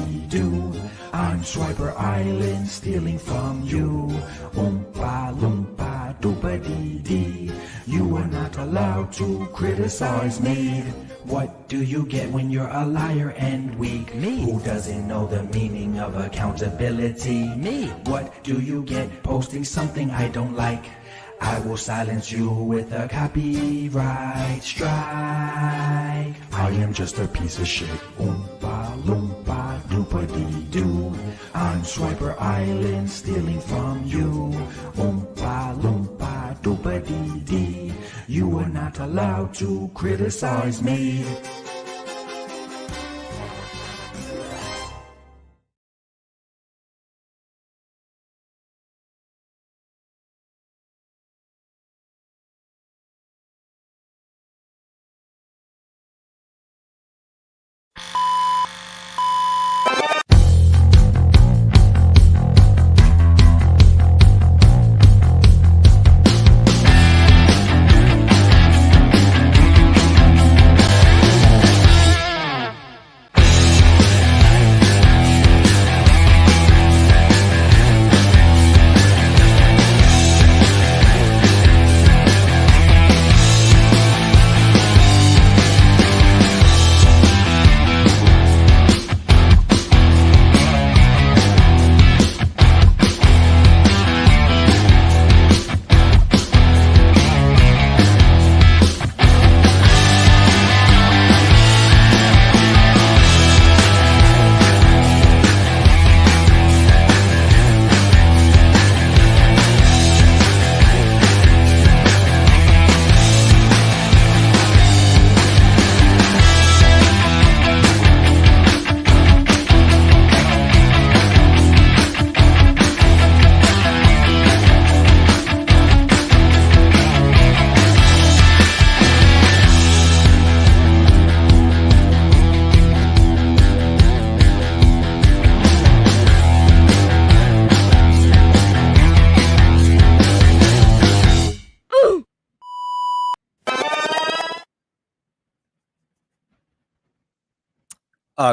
doobity-doo. I'm Swiper Island, stealing from you. Oompa loompa doobity-dee. You are not allowed to criticize me. What do you get when you're a liar and weak? Me. Who doesn't know the meaning of accountability? Me. What do you get posting something I don't like? I will silence you with a copyright strike. I am just a piece of shit. Oompa loompa doopity-doo. I'm Swiper Island, stealing from you. Oompa loompa doopity-dee. You are not allowed to criticize me.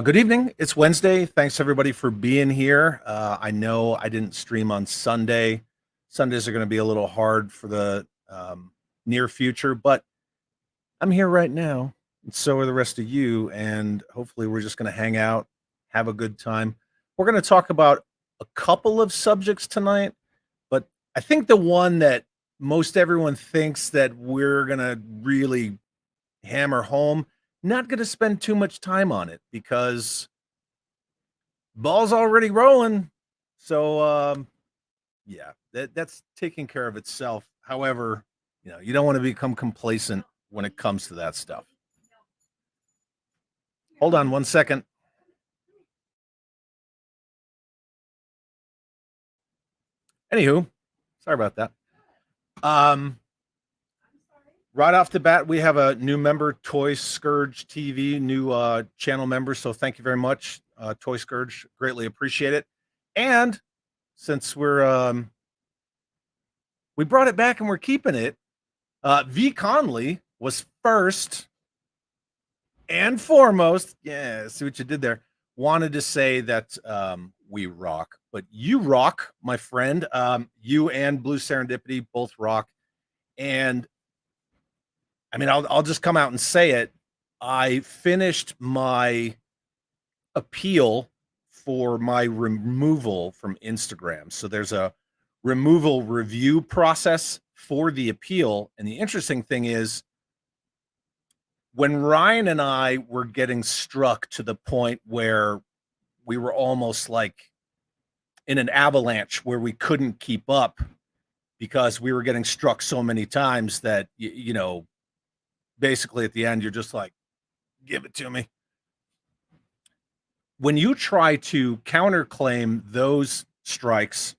Good evening. It's Wednesday. Thanks everybody for being here. I know I didn't stream on Sunday. Sundays are going to be a little hard for the near future, but I'm here right now, and so are the rest of you, and hopefully we're just going to hang out, have a good time. We're going to talk about a couple of subjects tonight, but I think the one that most everyone thinks that we're going to really hammer home, not going to spend too much time on it because ball's already rolling. So, yeah, that's taking care of itself. However, you don't want to become complacent when it comes to that stuff. Hold on one second. Anywho, sorry about that. Right off the bat, we have a new member, Toy Scourge TV, new channel member. So thank you very much, Toy Scourge. Greatly appreciate it. And since we brought it back and we're keeping it, V Conley was first and foremost. Yeah, see what you did there. Wanted to say that we rock, but you rock, my friend. You and Blue Serendipity both rock. And I mean, I'll just come out and say it. I finished my appeal for my removal from Instagram. So there's a removal review process for the appeal. And the interesting thing is, when Ryan and I were getting struck to the point where we were almost like in an avalanche where we couldn't keep up because we were getting struck so many times that, basically at the end, you're just like, give it to me. When you try to counterclaim those strikes,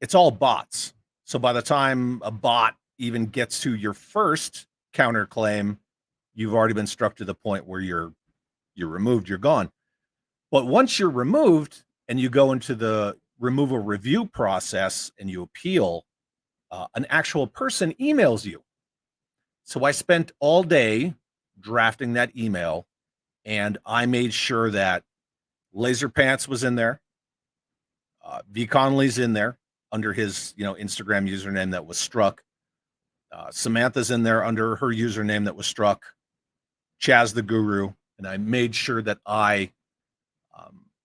it's all bots. So by the time a bot even gets to your first counterclaim, you've already been struck to the point where you're removed, you're gone. But once you're removed and you go into the removal review process and you appeal, an actual person emails you. So I spent all day drafting that email, and I made sure that Laser Pants was in there. V Conley's in there under his, Instagram username that was struck. Samantha's in there under her username that was struck. Chaz the Guru. And I made sure that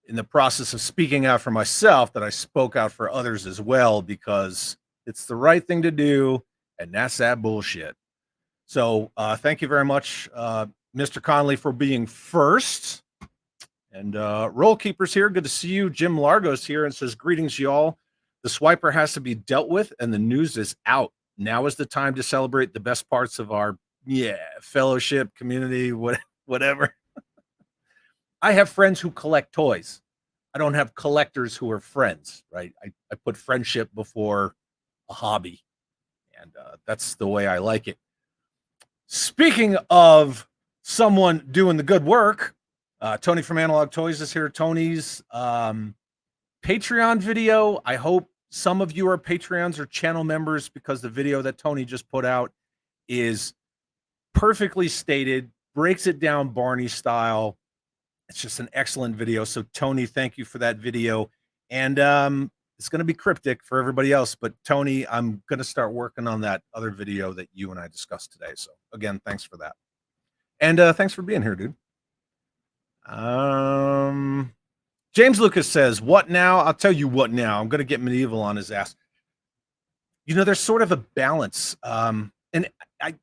in the process of speaking out for myself, that I spoke out for others as well, because it's the right thing to do. And that's that bullshit. So thank you very much, Mr. Conley, for being first. And Roll Keeper's here. Good to see you. Jim Largo's here and says, greetings, y'all. The swiper has to be dealt with and the news is out. Now is the time to celebrate the best parts of our fellowship, community, whatever. I have friends who collect toys. I don't have collectors who are friends, right? I put friendship before a hobby. And that's the way I like it. Speaking of someone doing the good work, Tony from Analog Toys is here. Tony's Patreon video. I hope some of you are Patreons or channel members, because the video that Tony just put out is perfectly stated, breaks it down Barney style. It's just an excellent video. So Tony, thank you for that video. And it's going to be cryptic for everybody else, but Tony, I'm going to start working on that other video that you and I discussed today. So again, thanks for that. And thanks for being here, dude. James Lucas says, what now? I'll tell you what now. I'm going to get Medieval on his ass. There's sort of a balance. And I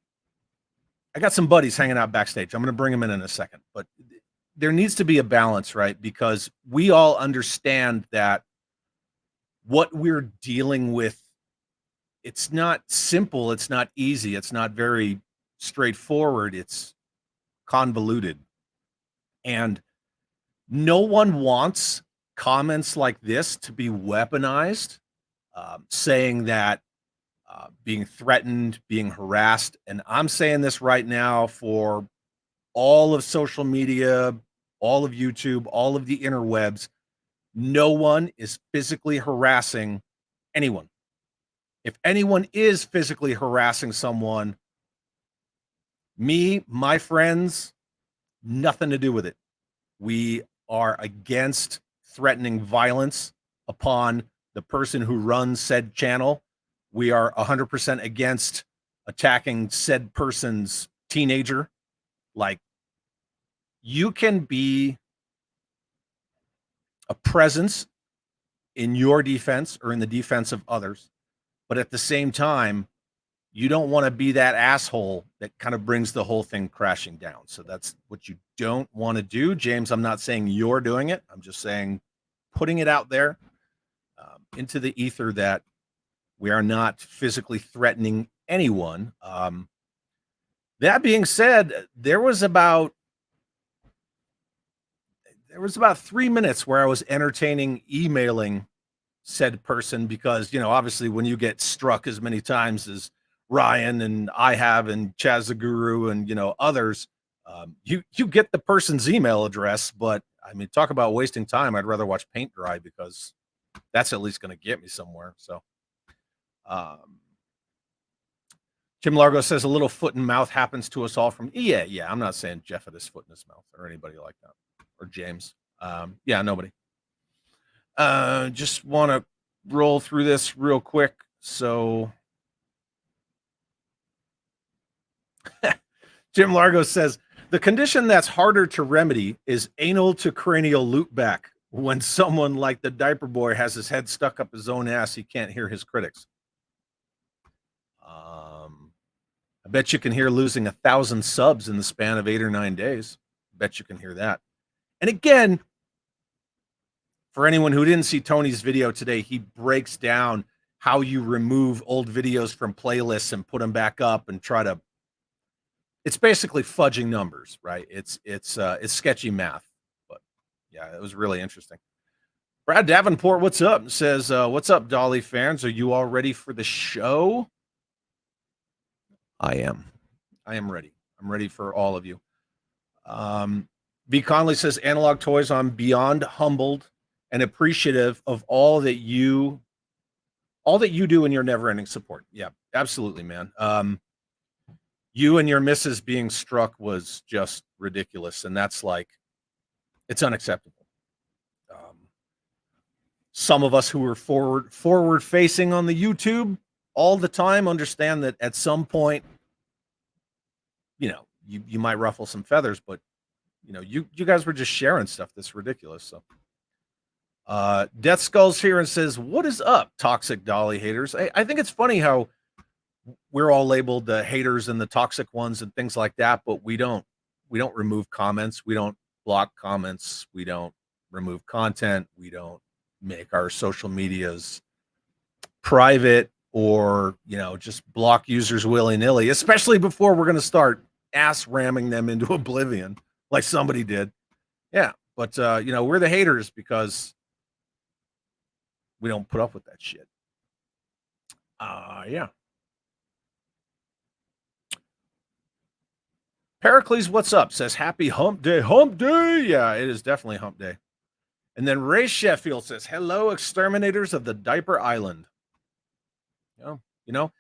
got some buddies hanging out backstage. I'm going to bring them in a second, but there needs to be a balance, right? Because we all understand that what we're dealing with, it's not simple. It's not easy. It's not very straightforward. It's convoluted. And no one wants comments like this to be weaponized, saying that being threatened, being harassed. And I'm saying this right now for all of social media, all of YouTube, all of the interwebs. No one is physically harassing anyone. If anyone is physically harassing someone, me, my friends, nothing to do with it. We are against threatening violence upon the person who runs said channel. We are 100% against attacking said person's teenager. Like, you can be a presence in your defense or in the defense of others, but at the same time, you don't want to be that asshole that kind of brings the whole thing crashing down. So that's what you don't want to do. James, I'm not saying you're doing it. I'm just saying, putting it out there into the ether that we are not physically threatening anyone. That being said, there was about 3 minutes where I was entertaining emailing said person, because, obviously when you get struck as many times as Ryan and I have, and Chaz the Guru and, others, you get the person's email address. But I mean, talk about wasting time. I'd rather watch paint dry, because that's at least going to get me somewhere. So Jim Largo says a little foot and mouth happens to us all from, yeah. I'm not saying Jeff had his foot in his mouth or anybody like that, or James. Nobody. Just want to roll through this real quick. So Jim Largo says, the condition that's harder to remedy is anal to cranial loopback. When someone like the diaper boy has his head stuck up his own ass, he can't hear his critics. I bet you can hear losing 1,000 subs in the span of 8 or 9 days. Bet you can hear that. And again, for anyone who didn't see Tony's video today, he breaks down how you remove old videos from playlists and put them back up and try to, it's basically fudging numbers, right? It's sketchy math, but yeah, it was really interesting. Brad Davenport, what's up? Says, what's up, Dolly fans? Are you all ready for the show? I am ready. I'm ready for all of you. B. Conley says, Analog Toys, I'm beyond humbled and appreciative of all that you do in your never-ending support. Yeah, absolutely, man. You and your missus being struck was just ridiculous, and that's like, it's unacceptable. some of us who are forward facing on the YouTube all the time understand that at some point, you know, you might ruffle some feathers, but you know, you guys were just sharing stuff that's ridiculous. So Death Skulls here and says, what is up, toxic dolly haters? I think it's funny how we're all labeled the haters and the toxic ones and things like that, but we don't remove comments, we don't block comments, we don't remove content, we don't make our social medias private or, you know, just block users willy-nilly, especially before we're going to start ass ramming them into oblivion like somebody did. Yeah, but you know, we're the haters because we don't put up with that shit. Yeah. Pericles, what's up? Says happy hump day. Hump day. Yeah, it is definitely hump day. And then Ray Sheffield says, hello, exterminators of the Diaper Island. You know,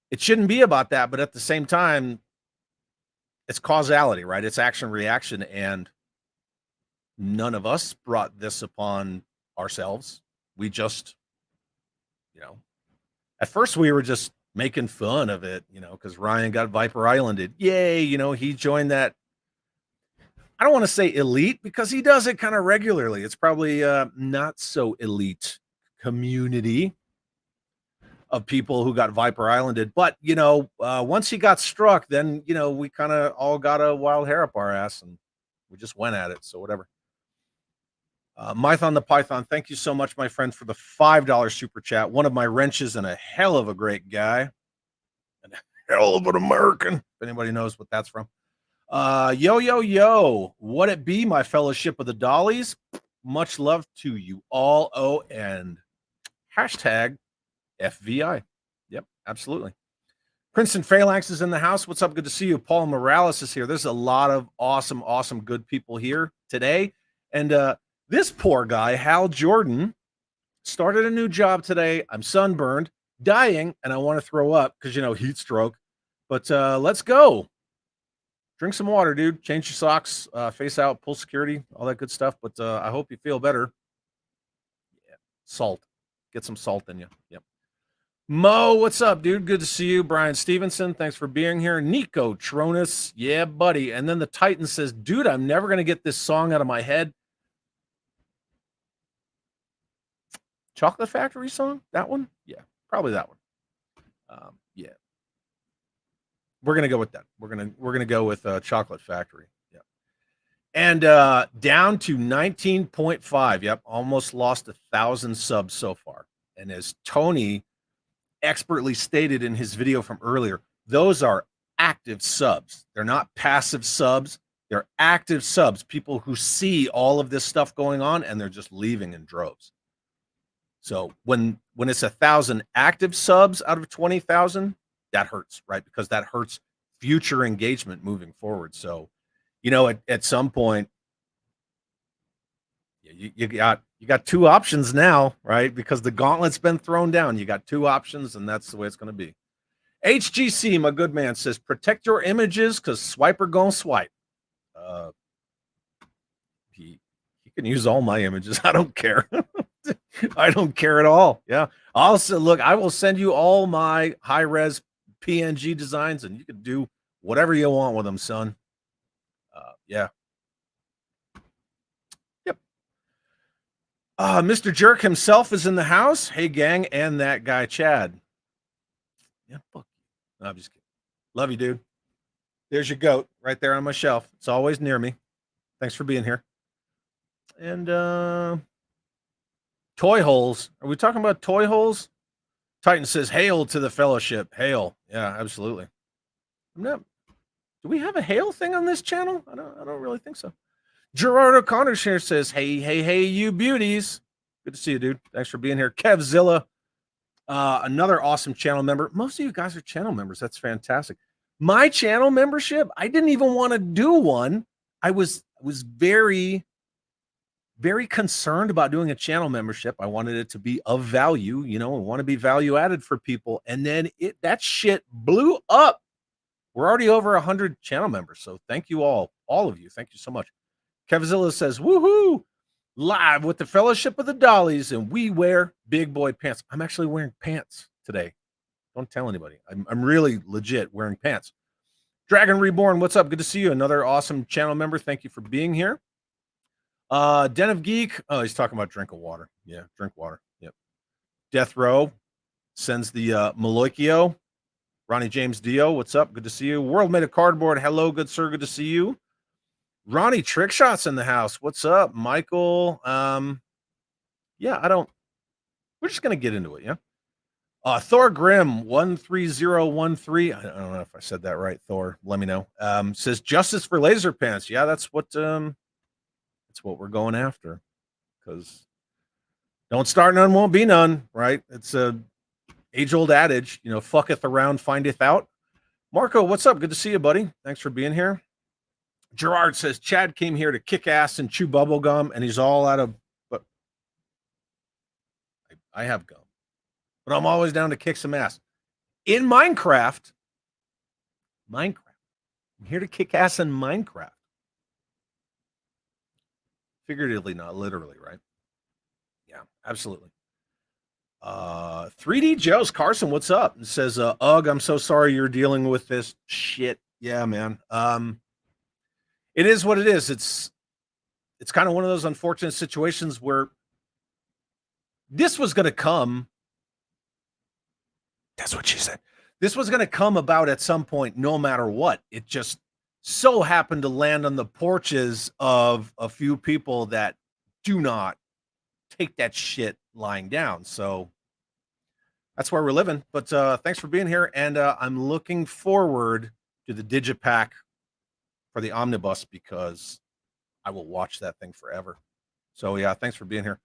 it shouldn't be about that, but at the same time, it's causality, right? It's action reaction, and none of us brought this upon ourselves. We just, you know, at first we were just making fun of it, you know, because Ryan got Viper Islanded. Yay, you know, he joined that. I don't want to say elite because he does it kind of regularly. It's probably not so elite community of people who got Viper Islanded. But, you know, once he got struck, then, you know, we kind of all got a wild hair up our ass and we just went at it. So whatever. Mython the Python, thank you so much, my friend, for the $5 super chat. One of my wrenches and a hell of a great guy. And a hell of an American, if anybody knows what that's from. Yo, what it be, my fellowship of the dollies? Much love to you all. Oh, and hashtag FVI. Yep, absolutely. Princeton Phalanx is in the house. What's up? Good to see you. Paul Morales is here. There's a lot of awesome, good people here today. And this poor guy, Hal Jordan, started a new job today. I'm sunburned, dying, and I want to throw up because, you know, heat stroke. But let's go. Drink some water, dude. Change your socks, face out, pull security, all that good stuff. But I hope you feel better. Yeah. Salt. Get some salt in you. Yep. Mo, what's up, dude? Good to see you. Brian Stevenson, thanks for being here. Nico Tronus, yeah, buddy. And then the Titan says, dude, I'm never going to get this song out of my head. Chocolate Factory song? That one? Yeah, probably that one. Yeah. We're going to go with that. We're going to go with Chocolate Factory. Yeah. And down to 19.5. Yep, almost lost 1,000 subs so far. And as Tony expertly stated in his video from earlier, those are active subs. They're not passive subs. They're active subs, people who see all of this stuff going on and they're just leaving in droves. So when it's 1,000 active subs out of 20,000, that hurts, right? Because that hurts future engagement moving forward. So, you know, at some point, you got two options now, right? Because the gauntlet's been thrown down. You got two options, and that's the way it's going to be. HGC, my good man, says, protect your images because swiper gonna swipe. He can use all my images. I don't care. I don't care at all. Yeah. Also, look, I will send you all my high-res PNG designs, and you can do whatever you want with them, son. Yeah. Yep. Mr. Jerk himself is in the house. Hey, gang, and that guy, Chad. Yeah, fuck you. No, I'm just kidding. Love you, dude. There's your goat right there on my shelf. It's always near me. Thanks for being here. And toy holes. Are we talking about toy holes? Titan says, hail to the fellowship. Hail. Yeah, absolutely. Do we have a hail thing on this channel? I don't really think so. Gerard O'Connor here says, hey, you beauties. Good to see you, dude. Thanks for being here. Kevzilla, another awesome channel member. Most of you guys are channel members. That's fantastic. My channel membership, I didn't even want to do one. I was very concerned about doing a channel membership. I wanted it to be of value, you know, I want to be value added for people. And then that shit blew up. We're already over 100 channel members. So thank you all of you. Thank you so much. Kevzilla says, woohoo. live with the Fellowship of the Dollies, and we wear big boy pants. I'm actually wearing pants today. Don't tell anybody. I'm really legit wearing pants. Dragon Reborn, what's up? Good to see you. Another awesome channel member. Thank you for being here. Den of Geek. Oh, he's talking about drink of water. Yeah, drink water. Yep. Death Row sends the Maloikio. Ronnie James Dio, what's up? Good to see you. World Made of Cardboard. Hello, good sir. Good to see you. Ronnie Trickshots in the house. What's up, Michael? Yeah, we're just gonna get into it, yeah. Thor Grimm 13013. I don't know if I said that right, Thor. Let me know. Says justice for laser pants. Yeah, that's what we're going after. Because don't start none, won't be none, right? It's a age-old adage, fucketh around, findeth out. Marco, what's up? Good to see you, buddy. Thanks for being here. Gerard says Chad came here to kick ass and chew bubble gum, and he's all out of. But I have gum, but I'm always down to kick some ass. In Minecraft, I'm here to kick ass in Minecraft. Figuratively, not literally, right? Yeah, absolutely. 3D Joe's Carson, what's up? It says, Ugh, I'm so sorry you're dealing with this shit. Yeah, man. It is what it is. It's kind of one of those unfortunate situations where this was going to come. That's what she said. This was going to come about at some point, no matter what. It just so happened to land on the porches of a few people that do not take that shit lying down. So that's where we're living. But thanks for being here. And I'm looking forward to the Digipack for the omnibus because I will watch that thing forever. So yeah, thanks for being here.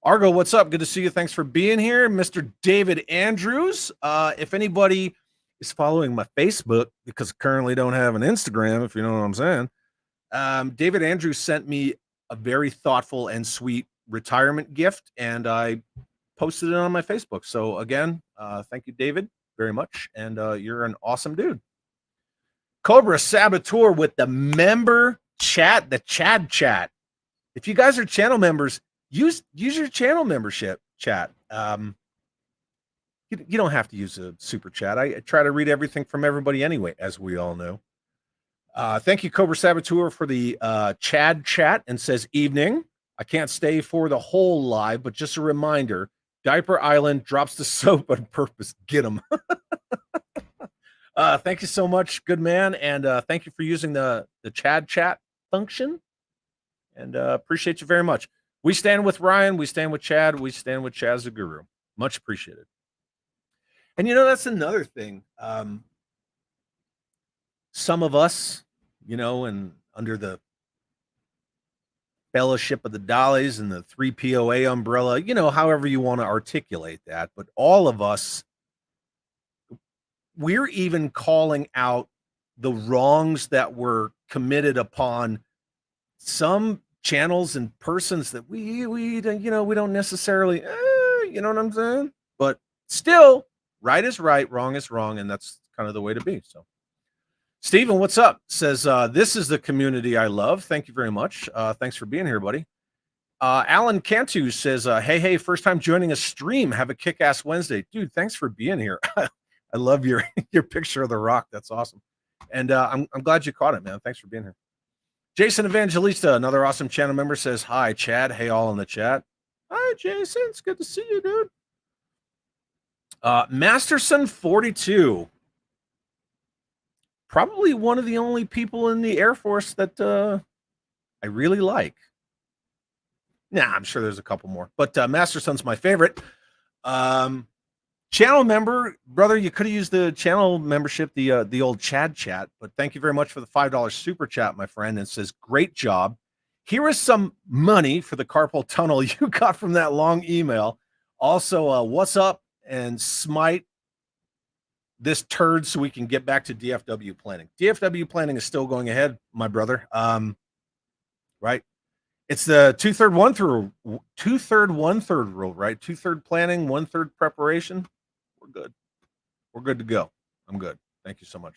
Argo, what's up? Good to see you. Thanks for being here. Mr. David Andrews. If anybody is following my Facebook, because I currently don't have an Instagram, if you know what I'm saying, David Andrews sent me a very thoughtful and sweet retirement gift, and I posted it on my Facebook. So again, thank you, David, very much. And you're an awesome dude. Cobra Saboteur with the member chat, the Chad chat. If you guys are channel members, use your channel membership chat. You don't have to use a super chat. I try to read everything from everybody anyway, as we all know. Thank you, Cobra Saboteur, for the Chad chat, and says, evening. I can't stay for the whole live, but just a reminder, Diaper Island drops the soap on purpose. Get them. Thank you so much, good man, and thank you for using the Chad chat function, and appreciate you very much. We stand with Ryan, we stand with Chad, we stand with Chaz the Guru. Much appreciated. And that's another thing. Some of us, and under the Fellowship of the Dollies and the 3POA umbrella, however you want to articulate that, but all of us, we're even calling out the wrongs that were committed upon some channels and persons that we don't necessarily, you know what I'm saying? But still, right is right, wrong is wrong, and that's kind of the way to be. So, Steven, what's up? Says, this is the community I love. Thank you very much. Thanks for being here, buddy. Alan Cantu says, hey, first time joining a stream. Have a kick-ass Wednesday. Dude, thanks for being here. I love your picture of the Rock. That's awesome. And I'm glad you caught it, man. Thanks for being here. Jason Evangelista, another awesome channel member, says, hi, Chad. Hey, all in the chat. Hi, Jason. It's good to see you, dude. Masterson42. Probably one of the only people in the Air Force that I really like. Nah, I'm sure there's a couple more, but Masterson's my favorite. Channel member, brother, you could have used the channel membership, the old Chad chat, but thank you very much for the $5 super chat, my friend. And says, great job. Here is some money for the carpal tunnel you got from that long email. Also, what's up, and smite this turd so we can get back to DFW planning. DFW planning is still going ahead, my brother. Right? It's the 2/3 1/3 rule, right? 2/3 planning, 1/3 preparation. We're good. We're good to go. I'm good. Thank you so much.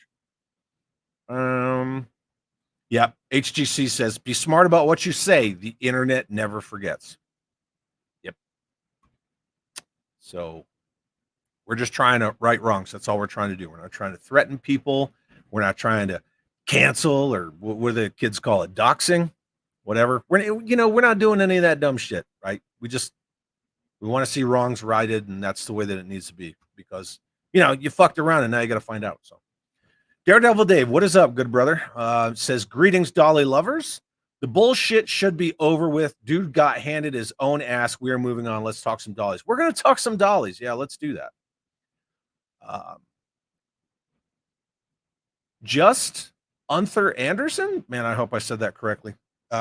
Yeah. HGC says, be smart about what you say. The internet never forgets. Yep. So we're just trying to right wrongs. That's all we're trying to do. We're not trying to threaten people. We're not trying to cancel, or what do the kids call it? Doxing, whatever. We're not doing any of that dumb shit, right? We want to see wrongs righted, and that's the way that it needs to be, because you fucked around and now you got to find out. So Daredevil Dave, what is up, good brother? Says, greetings, Dolly lovers. The bullshit should be over with. Dude got handed his own ass. We are moving on. Let's talk some dollies. We're going to talk some dollies. Yeah, let's do that. Just Unther Anderson? Man, I hope I said that correctly.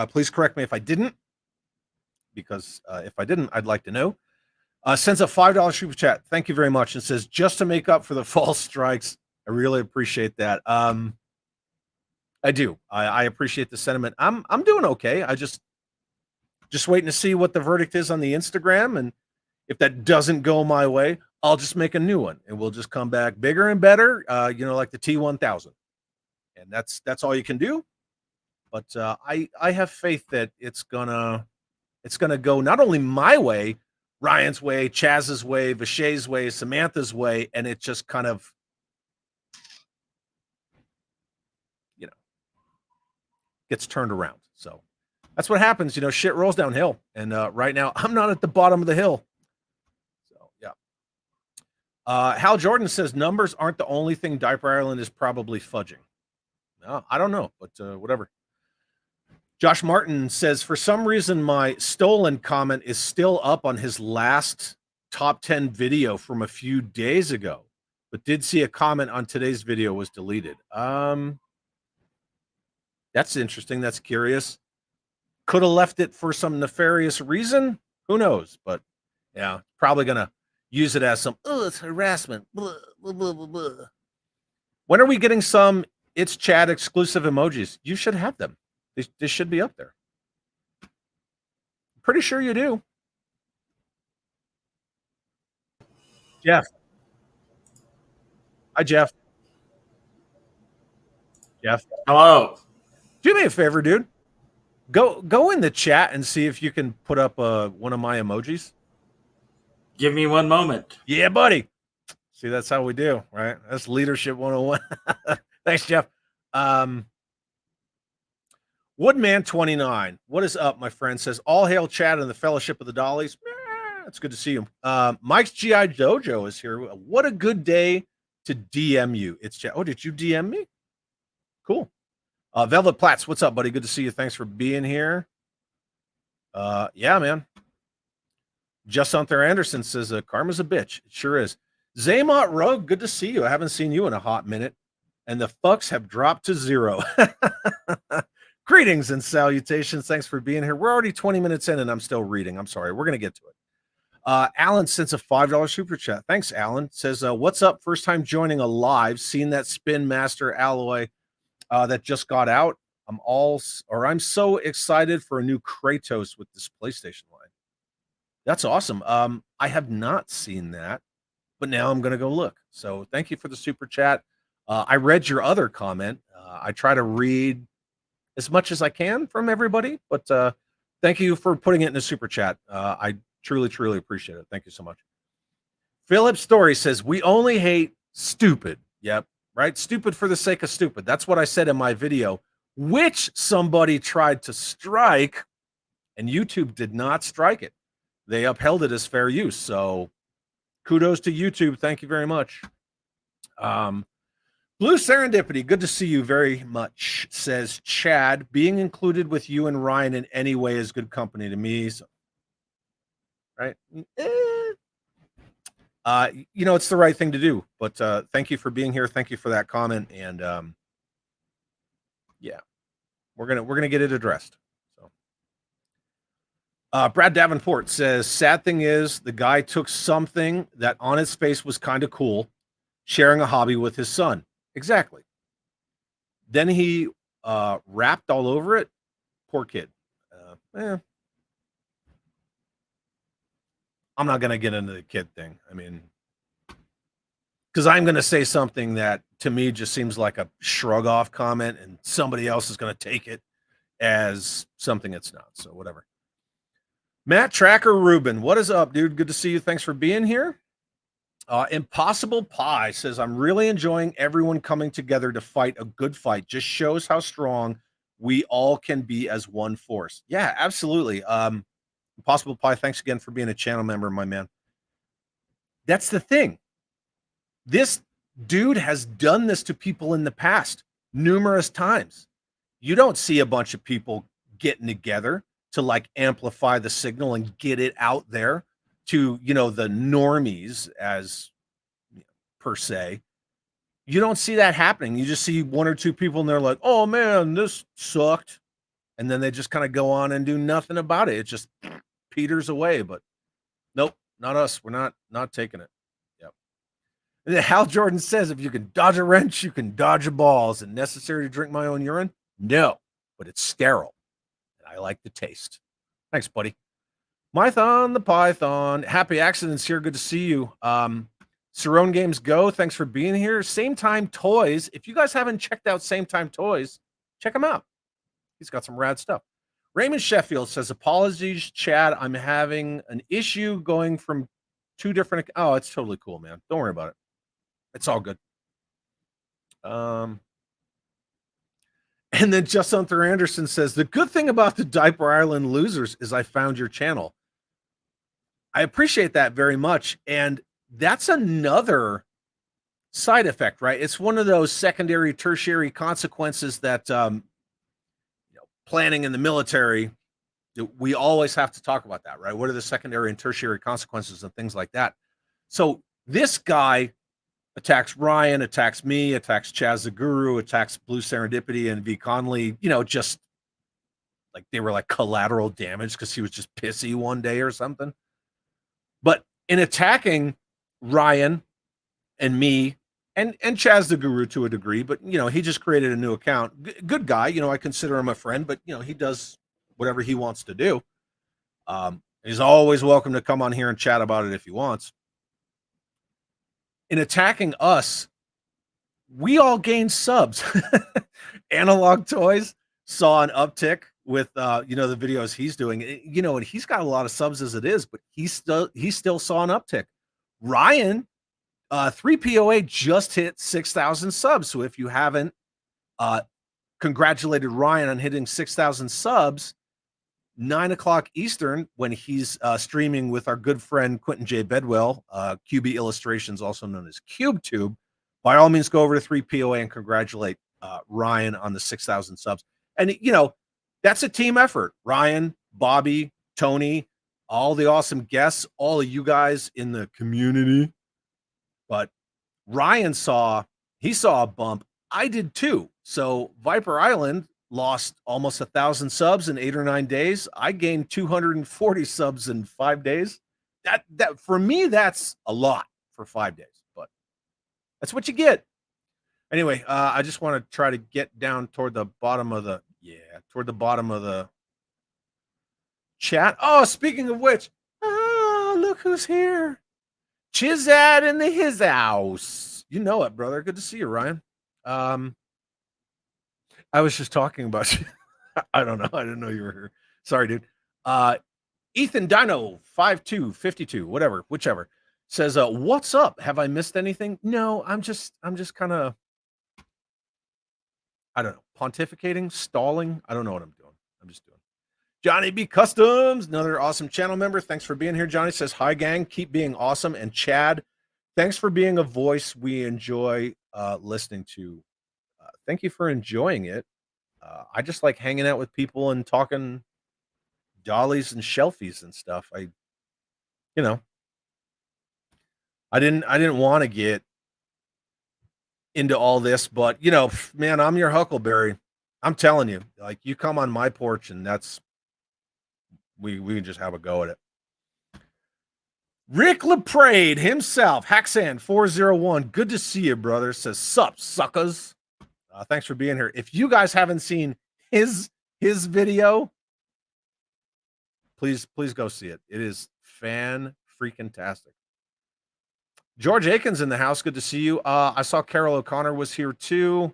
Please correct me if I didn't, because if I didn't, I'd like to know. Sends a $5 super chat. Thank you very much. And says, just to make up for the false strikes. I really appreciate that. I do. I appreciate the sentiment. I'm doing okay. I just waiting to see what the verdict is on the Instagram, and if that doesn't go my way, I'll just make a new one, and we'll just come back bigger and better. Like the T1000, and that's all you can do. But I have faith that it's gonna go not only my way, Ryan's way, Chaz's way, Vashay's way, Samantha's way, and it just kind of gets turned around. So that's what happens. Shit rolls downhill. And right now, I'm not at the bottom of the hill. So, yeah. Hal Jordan says, numbers aren't the only thing Diaper Ireland is probably fudging. No, I don't know, but whatever. Josh Martin says, for some reason, my stolen comment is still up on his last top 10 video from a few days ago, but did see a comment on today's video was deleted. That's interesting. That's curious. Could have left it for some nefarious reason. Who knows? But yeah, probably going to use it as some, it's harassment. Blah, blah, blah, blah, blah. When are we getting some It's Chad exclusive emojis? You should have them. They should be up there. Pretty sure you do. Jeff. Hi, Jeff. Jeff. Hello. Do me a favor, dude. Go in the chat and see if you can put up one of my emojis. Give me one moment. Yeah, buddy. See, that's how we do, right? That's leadership 101. Thanks, Jeff. Woodman29, what is up, my friend? Says, all hail Chad and the Fellowship of the Dollies. It's good to see you. Mike's GI Dojo is here. What a good day to DM you. It's Chad. Oh, did you DM me? Cool. Velvet Platts, what's up, buddy? Good to see you. Thanks for being here. Yeah, man. Just Unther Anderson says, karma's a bitch. It sure is. Zaymot Rogue, good to see you. I haven't seen you in a hot minute. And the fucks have dropped to 0. Greetings and salutations. Thanks for being here. We're already 20 minutes in and I'm still reading. I'm sorry. We're going to get to it. Alan sends a $5 super chat. Thanks, Alan. Says, what's up? First time joining a live. Seen that Spin Master alloy that just got out. I'm so excited for a new Kratos with this PlayStation line. That's awesome. I have not seen that, but now I'm going to go look. So thank you for the super chat. I read your other comment. I try to read as much as I can from everybody, but thank you for putting it in the super chat. I truly, truly appreciate it. Thank you so much. Philip Story says, we only hate stupid. Yep. Right. Stupid for the sake of stupid. That's what I said in my video, which somebody tried to strike and YouTube did not strike it. They upheld it as fair use. So kudos to YouTube. Thank you very much. Blue Serendipity, good to see you very much, says Chad. Being included with you and Ryan in any way is good company to me. So, right? It's the right thing to do. But thank you for being here. Thank you for that comment. And yeah, we're gonna get it addressed. So Brad Davenport says, sad thing is the guy took something that on its face was kind of cool, sharing a hobby with his son. Exactly. Then he rapped all over it. Poor kid. I'm not going to get into the kid thing. I mean, because I'm going to say something that to me just seems like a shrug off comment, and somebody else is going to take it as something it's not. So whatever. Matt Tracker Rubin, what is up, dude? Good to see you. Thanks for being here. Impossible Pie says, I'm really enjoying everyone coming together to fight a good fight. Just shows how strong we all can be as one force. Yeah, absolutely. Impossible Pie, thanks again for being a channel member, my man. That's the thing. This dude has done this to people in the past numerous times. You don't see a bunch of people getting together to like amplify the signal and get it out there to, you know, the normies as per se. You don't see that happening. You just see one or two people and they're like, oh man, this sucked. And then they just kind of go on and do nothing about it. It just peters away. But nope, not us. We're not taking it. Yep. And then Hal Jordan says, if you can dodge a wrench, you can dodge a ball. Is it necessary to drink my own urine? No, but it's sterile. And I like the taste. Thanks, buddy. Mython the Python. Happy accidents here. Good to see you. Cerrone Games Go. Thanks for being here. Same Time Toys. If you guys haven't checked out Same Time Toys, check him out. He's got some rad stuff. Raymond Sheffield says, apologies, Chad. I'm having an issue going from two different. Oh, it's totally cool, man. Don't worry about it. It's all good. And then Just Hunter Anderson says, the good thing about the Diaper Island losers is I found your channel. I appreciate that very much. And that's another side effect, right? It's one of those secondary, tertiary consequences that, planning in the military, we always have to talk about that, right? What are the secondary and tertiary consequences and things like that? So this guy attacks Ryan, attacks me, attacks Chaz the Guru, attacks Blue Serendipity and V Conley, just like they were like collateral damage because he was just pissy one day or something. But in attacking Ryan and me and Chaz the Guru to a degree, but he just created a new account. Good guy, I consider him a friend, but he does whatever he wants to do. He's always welcome to come on here and chat about it if he wants. In attacking us, we all gained subs. Analog Toys saw an uptick with the videos he's doing, and he's got a lot of subs as it is, but he still saw an uptick. Ryan 3POA just hit 6,000 subs. So if you haven't congratulated Ryan on hitting 6,000 subs, 9:00 Eastern, when he's streaming with our good friend Quentin J. Bedwell, QB Illustrations, also known as CubeTube, by all means, go over to 3POA and congratulate Ryan on the 6,000 subs. And, that's a team effort. Ryan, Bobby, Tony, all the awesome guests, all of you guys in the community. But Ryan saw a bump. I did too. So Viper Island lost almost 1,000 subs in 8 or 9 days. I gained 240 subs in 5 days. That for me, that's a lot for 5 days, but that's what you get. Anyway, I just want to try to get down toward the bottom of the chat. Oh, speaking of which, look who's here. Chizad in his house. You know it, brother. Good to see you, Ryan. I was just talking about you. I don't know. I didn't know you were here. Sorry, dude. Ethan Dino 5252, whichever, says, what's up? Have I missed anything? No, I'm just kind of, I don't know, pontificating, stalling. I don't know what I'm doing. I'm just doing. Johnny B Customs, another awesome channel member. Thanks for being here. Johnny says, hi, gang. Keep being awesome. And Chad, thanks for being a voice we enjoy listening to. Thank you for enjoying it. I just like hanging out with people and talking dollies and shelfies and stuff. I didn't want to get into all this, but man, I'm your Huckleberry. I'm telling you, like, you come on my porch and we can just have a go at it. Rick LaPrade himself, Haxan 401. Good to see you, brother. Says, sup, suckers. Thanks for being here. If you guys haven't seen his video, please go see it. It is fan-freaking-tastic. George Aikens in the house. Good to see you. I saw Carol O'Connor was here too.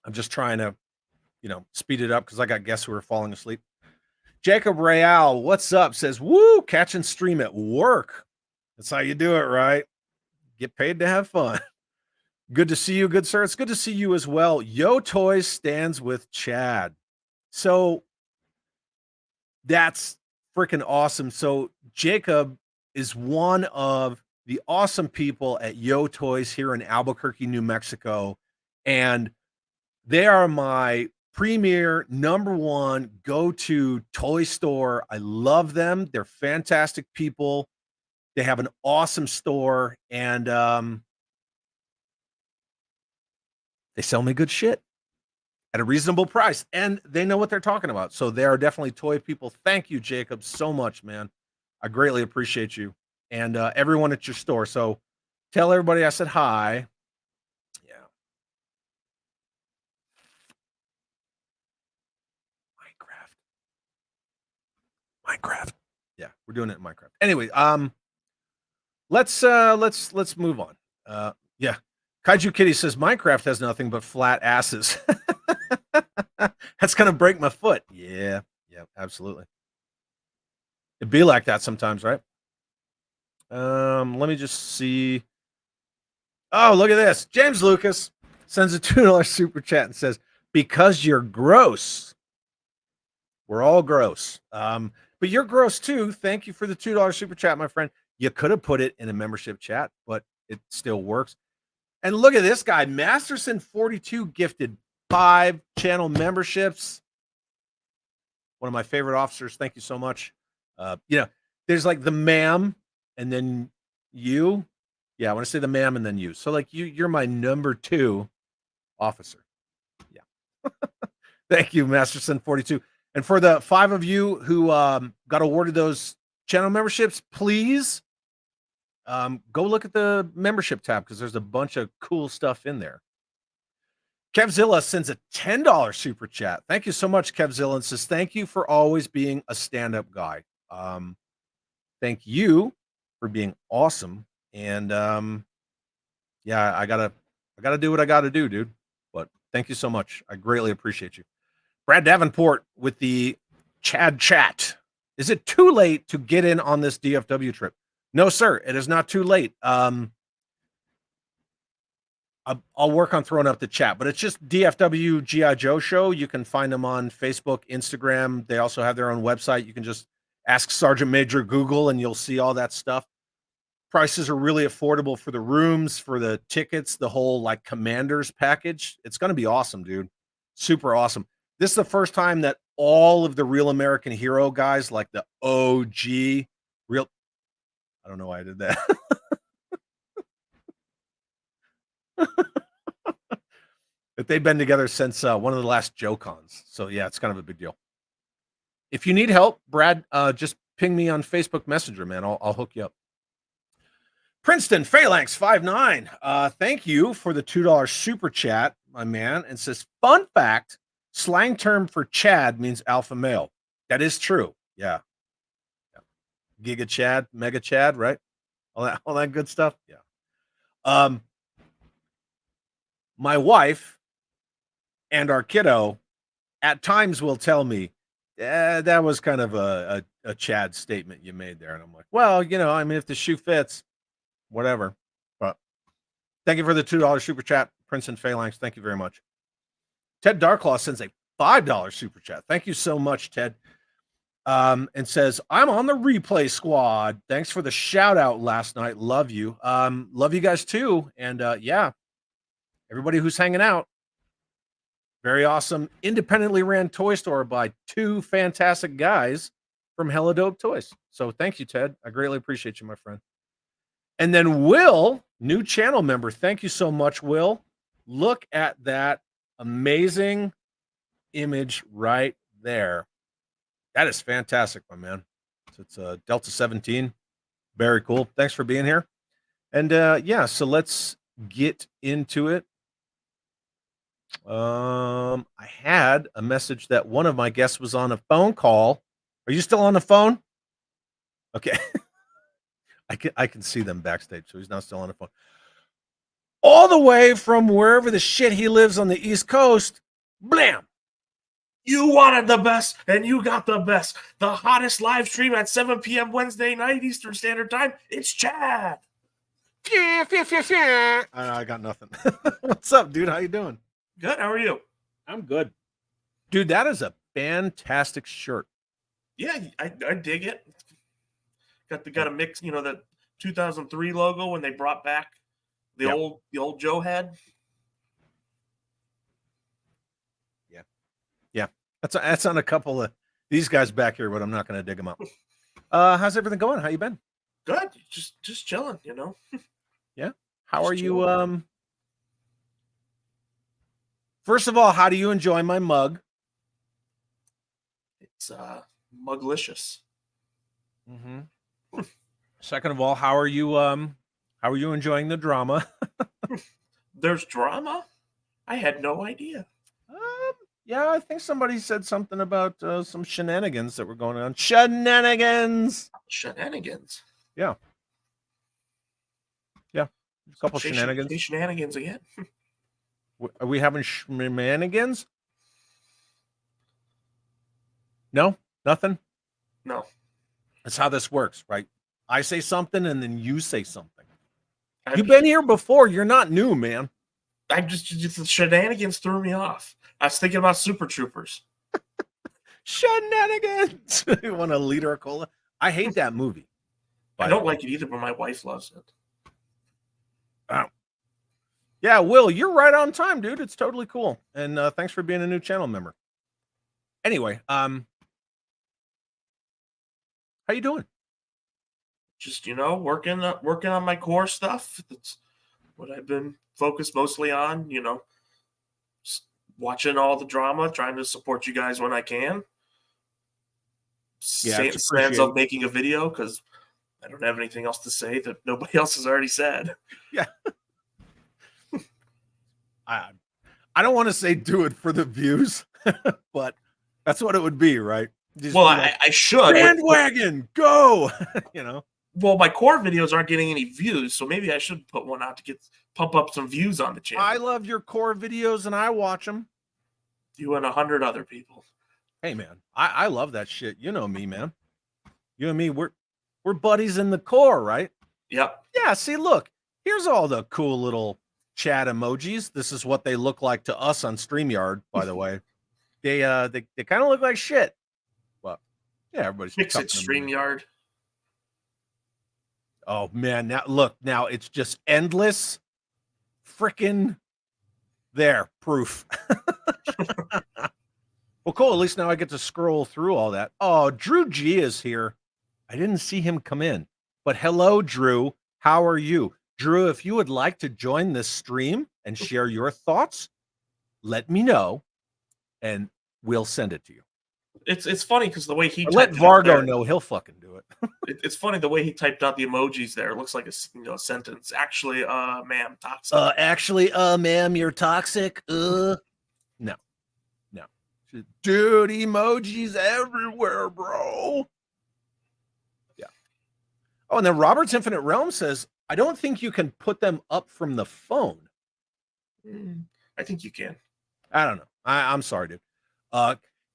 I'm just trying to, speed it up because I got guests who are falling asleep. Jacob Real, what's up? Says, woo, catch and stream at work. That's how you do it, right? Get paid to have fun. Good to see you, good sir. It's good to see you as well. Yo Toys stands with Chad. So that's freaking awesome. So Jacob is one of the awesome people at Yo Toys here in Albuquerque, New Mexico. And they are my premier #1 go-to toy store. I love them. They're fantastic people. They have an awesome store, and they sell me good shit at a reasonable price, and they know what they're talking about. So they are definitely toy people. Thank you, Jacob, so much, man. I greatly appreciate you and everyone at your store. So tell everybody I said hi. Minecraft. Yeah, we're doing it in Minecraft. Anyway, let's move on. Yeah. Kaiju Kitty says Minecraft has nothing but flat asses. That's gonna break my foot. Yeah, absolutely. It'd be like that sometimes, right? Let me just see. Oh, look at this. James Lucas sends a $2 super chat and says, because you're gross. We're all gross. But you're gross too. Thank you for the $2 super chat, my friend. You could have put it in a membership chat, but it still works. And look at this guy, Masterson42 gifted 5 channel memberships. One of my favorite officers. Thank you so much. There's like the ma'am and then you. Yeah, I want to say the ma'am and then you. So like you're my #2 officer. Yeah. Thank you, Masterson42. And for the 5 of you who got awarded those channel memberships, please go look at the membership tab because there's a bunch of cool stuff in there. Kevzilla sends a $10 super chat. Thank you so much, Kevzilla, and says, thank you for always being a stand-up guy. Thank you for being awesome. And yeah, I gotta do what I gotta do, dude. But thank you so much. I greatly appreciate you. Brad Davenport with the Chad chat. Is it too late to get in on this DFW trip? No, sir. It is not too late. I'll work on throwing up the chat, but it's just DFW GI Joe show. You can find them on Facebook, Instagram. They also have their own website. You can just ask Sergeant Major Google and you'll see all that stuff. Prices are really affordable for the rooms, for the tickets, the whole like commanders package. It's going to be awesome, dude. Super awesome. This is the first time that all of the Real American Hero guys, like the OG real, I don't know why I did that. But they've been together since one of the last Joe Cons. So yeah, it's kind of a big deal. If you need help, Brad, just ping me on Facebook Messenger, man. I'll hook you up. Princeton Phalanx 59. Thank you for the $2 super chat, my man. And says, fun fact, slang term for Chad means alpha male. That is true. Yeah. Giga Chad, Mega Chad, right? All that good stuff. Yeah. My wife and our kiddo at times will tell me, that was kind of a Chad statement you made there. And I'm like, well, I mean, if the shoe fits, whatever. But thank you for the $2 super chat, Princeton Phalanx. Thank you very much. Ted Darklaw sends a $5 super chat. Thank you so much, Ted. And says, I'm on the replay squad. Thanks for the shout out last night. Love you. Love you guys too. And yeah, everybody who's hanging out. Very awesome, independently ran toy store by 2 fantastic guys from Hella Dope Toys. So thank you, Ted. I greatly appreciate you, my friend. And then Will, new channel member. Thank you so much, Will. Look at that amazing image right there. That is fantastic, my man. So it's a Delta 17. Very cool. Thanks for being here. And yeah, so let's get into it. I had a message that one of my guests was on a phone call. Are you still on the phone? Okay. I can see them backstage, so he's not still on the phone. All the way from wherever the shit he lives on the East Coast, blam! You wanted the best, and you got the best. The hottest live stream at 7 p.m. Wednesday night Eastern Standard Time. It's Chad. I got nothing. What's up, dude? How you doing? Good. How are you? I'm good. Dude, that is a fantastic shirt. Yeah, I dig it. Got a mix, the 2003 logo when they brought back the old Joe head. Yeah. That's on a couple of these guys back here, but I'm not going to dig them up. How's everything going? How you been? Good. Just chilling, Yeah. How are you? First of all, how do you enjoy my mug? It's muglicious. Mm-hmm. Second of all, how are you enjoying the drama? There's drama? I had no idea. Yeah, I think somebody said something about some shenanigans that were going on. Shenanigans. Yeah. A couple shenanigans. Shenanigans again. Are we having shenanigans? No, nothing. No. That's how this works, right? I say something and then you say something. You've been here before. You're not new, man. Just the shenanigans threw me off. I was thinking about Super Troopers. Shenanigans. You want a liter of cola? I hate that movie. I don't like it either, but my wife loves it. Oh. Yeah, Will, you're right on time, dude. It's totally cool. And thanks for being a new channel member. Anyway, how you doing? Just, working on my core stuff. That's what I've been focused mostly on, just watching all the drama, trying to support you guys when I can. Stands of making a video because I don't have anything else to say that nobody else has already said. Yeah. I don't want to say do it for the views, but that's what it would be, right? Well, I should. Bandwagon, go! Well, my core videos aren't getting any views, so maybe I should put one out to pump up some views on the channel. I love your core videos, and I watch them. You and 100 other people. Hey, man, I love that shit. You know me, man. You and me, we're buddies in the core, right? Yep. Yeah, see, look, here's all the cool little chat emojis. This is what they look like to us on StreamYard, by the way. They kind of look like shit. But yeah, everybody's fix it, StreamYard. Oh man, now it's just endless freaking proof. Well, cool. At least now I get to scroll through all that. Oh, Drew G is here. I didn't see him come in, but hello, Drew. How are you? Drew, if you would like to join this stream and share your thoughts, let me know and we'll send it to you. It's funny because the way he let Vargo know, he'll fucking do it. It's funny the way he typed out the emojis there. It looks like a sentence. Actually, ma'am, toxic. Ma'am, you're toxic. No. Dude, emojis everywhere, bro. Yeah. Oh, and then Robert's Infinite Realm says, I don't think you can put them up from the phone. I think you can. I don't know. I'm sorry, dude.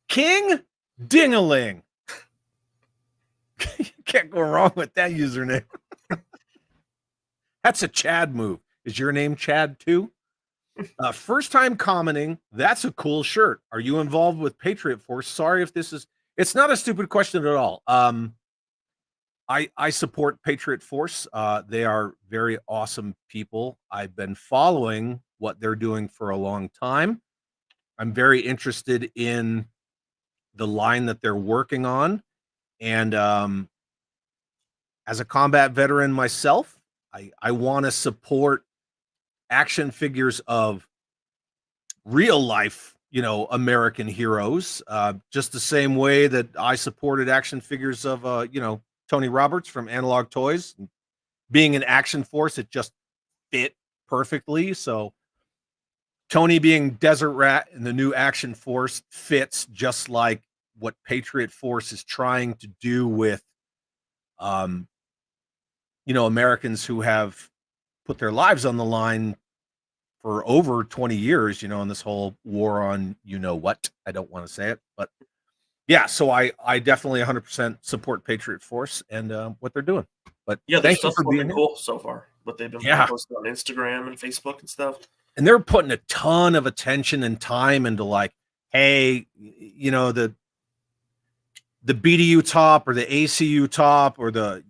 King Dingaling. Can't go wrong with that username. That's a Chad move. Is your name Chad too? First time commenting. That's a cool shirt. Are you involved with Patriot Force? Sorry if this is. It's not a stupid question at all. I support Patriot Force. They are very awesome people. I've been following what they're doing for a long time. I'm very interested in the line that they're working on. And as a combat veteran myself, I want to support action figures of real life, American heroes, just the same way that I supported action figures of, Tony Roberts from Analog Toys. Being an action force, it just fit perfectly. So Tony being Desert Rat in the new action force fits just like what Patriot Force is trying to do with Americans who have put their lives on the line for over 20 years, in this whole war on what. I don't want to say it, but yeah, so I definitely 100% support Patriot Force and what they're doing. But Yeah, their thank you stuff's for being looking here. cool so far. What they've been Yeah. posting on Instagram and Facebook and stuff. And they're putting a ton of attention and time into like, hey, the BDU top or the ACU top or the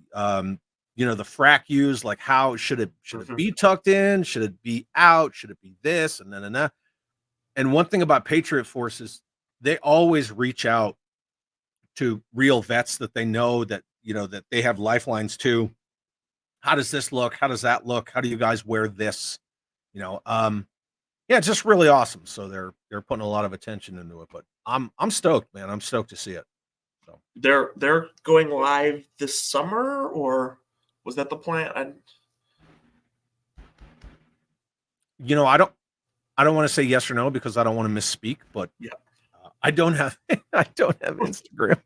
the frac use, like how should it be tucked in? Should it be out? Should it be this? And then and that. And one thing about Patriot Force is they always reach out to real vets that they know that that they have lifelines to. How does this look? How does that look? How do you guys wear this? Yeah, it's just really awesome. So they're putting a lot of attention into it. But I'm stoked, man. I'm stoked to see it. So they're going live this summer, or was that the plan? I don't want to say yes or no because I don't want to misspeak. But yeah, I don't have Instagram.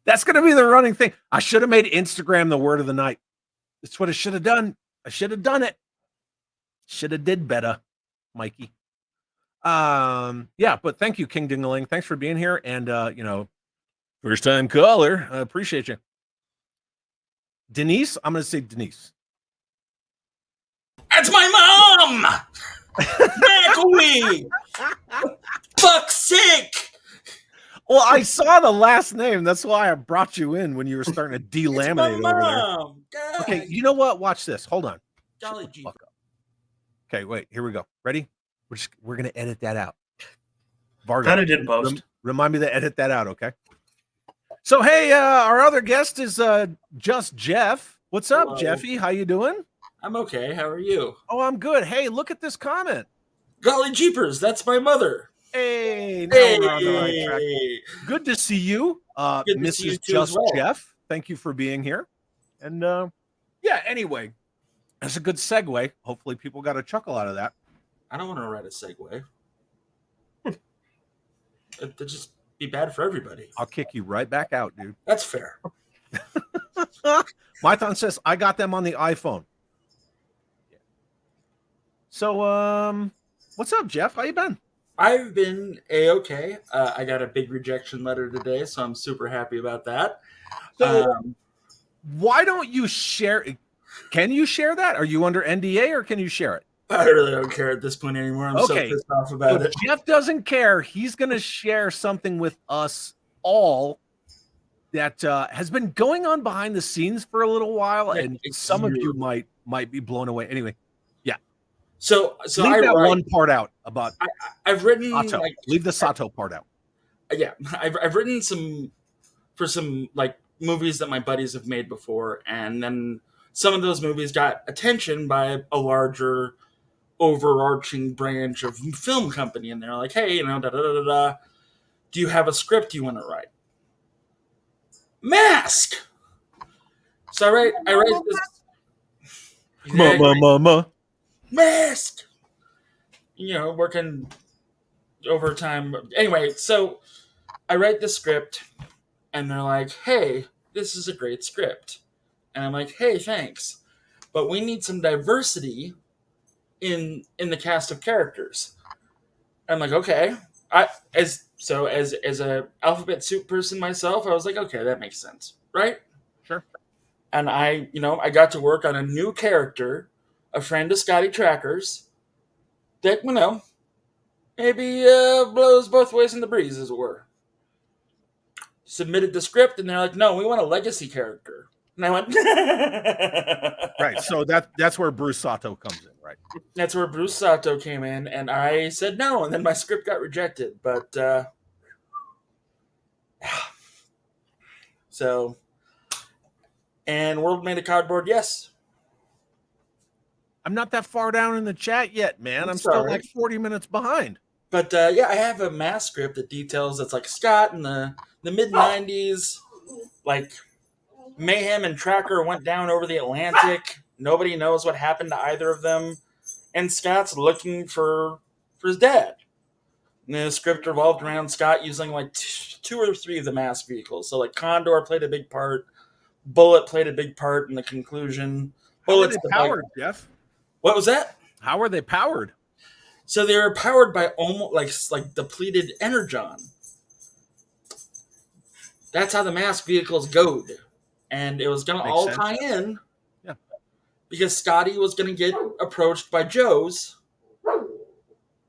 That's going to be the running thing. I should have made Instagram the word of the night. That's what I should have done. I should have done it. Should have did better, Mikey. Yeah, but thank you, King Dingaling. Thanks for being here. And first time caller. I appreciate you. Denise, I'm going to say Denise. That's my mom! Back away! Fuck's sake! Well, I saw the last name. That's why I brought you in when you were starting to delaminate over there. God. Okay, you know what? Watch this. Hold on. Golly gee. Okay, wait. Here we go. Ready? We're gonna edit that out. Vargo, kind of did post. Remind me to edit that out, okay? So hey, our other guest is just Jeff. What's up, Hello. Jeffy? How you doing? I'm okay. How are you? Oh, I'm good. Hey, look at this comment. Golly jeepers, that's my mother. Hey, now we're on the right track. Good to see you, Good to see you Mrs. too as Just well. Jeff. Thank you for being here. And yeah, anyway, that's a good segue. Hopefully people got a chuckle out of that. I don't want to write a segue. It'd just be bad for everybody. I'll kick you right back out, dude. That's fair. Mython says, I got them on the iPhone. So, what's up, Jeff? How you been? I've been A-okay. I got a big rejection letter today, so I'm super happy about that. So, why don't you share? Can you share that? Are you under NDA or can you share it? I really don't care at this point anymore. I'm so pissed off about it. Jeff doesn't care. He's going to share something with us all that has been going on behind the scenes for a little while, and some of you might be blown away. Anyway, yeah. So leave that one part out about. I've written Sato. Leave the Sato part out. Yeah, I've written some like movies that my buddies have made before, and then some of those movies got attention by a larger overarching branch of film company, and they're like, hey, da da da da da, do you have a script you want to write? Mask. So I write this Mama. Mask. Working overtime. Anyway, so I write the script, and they're like, hey, this is a great script. And I'm like, hey, thanks. But we need some diversity in the cast of characters. I'm like, okay. As a alphabet soup person myself, I was like, okay, that makes sense, right? Sure. And I got to work on a new character, a friend of Scotty Tracker's, that, maybe blows both ways in the breeze, as it were. Submitted the script, and they're like, no, we want a legacy character. And I went, right. So that's where Bruce Sato comes in, right? That's where Bruce Sato came in, and I said no, and then my script got rejected. But so, and World Made of Cardboard, yes. I'm not that far down in the chat yet, man. I'm still like 40 minutes behind. But yeah, I have a mass script that details that's like Scott in the mid 90s, like Mayhem and Tracker went down over the Atlantic. Nobody knows what happened to either of them, and Scott's looking for his dad. And the script revolved around Scott using like 2 or 3 of the mass vehicles. So like Condor played a big part, Bullet played a big part in the conclusion. How are Bullet's they the powered, Jeff? What was that? How are they powered? So they were powered by almost like depleted energon. That's how the mask vehicles go. And it was going to Makes all sense. tie in. Yeah. Because Scotty was going to get approached by Joe's.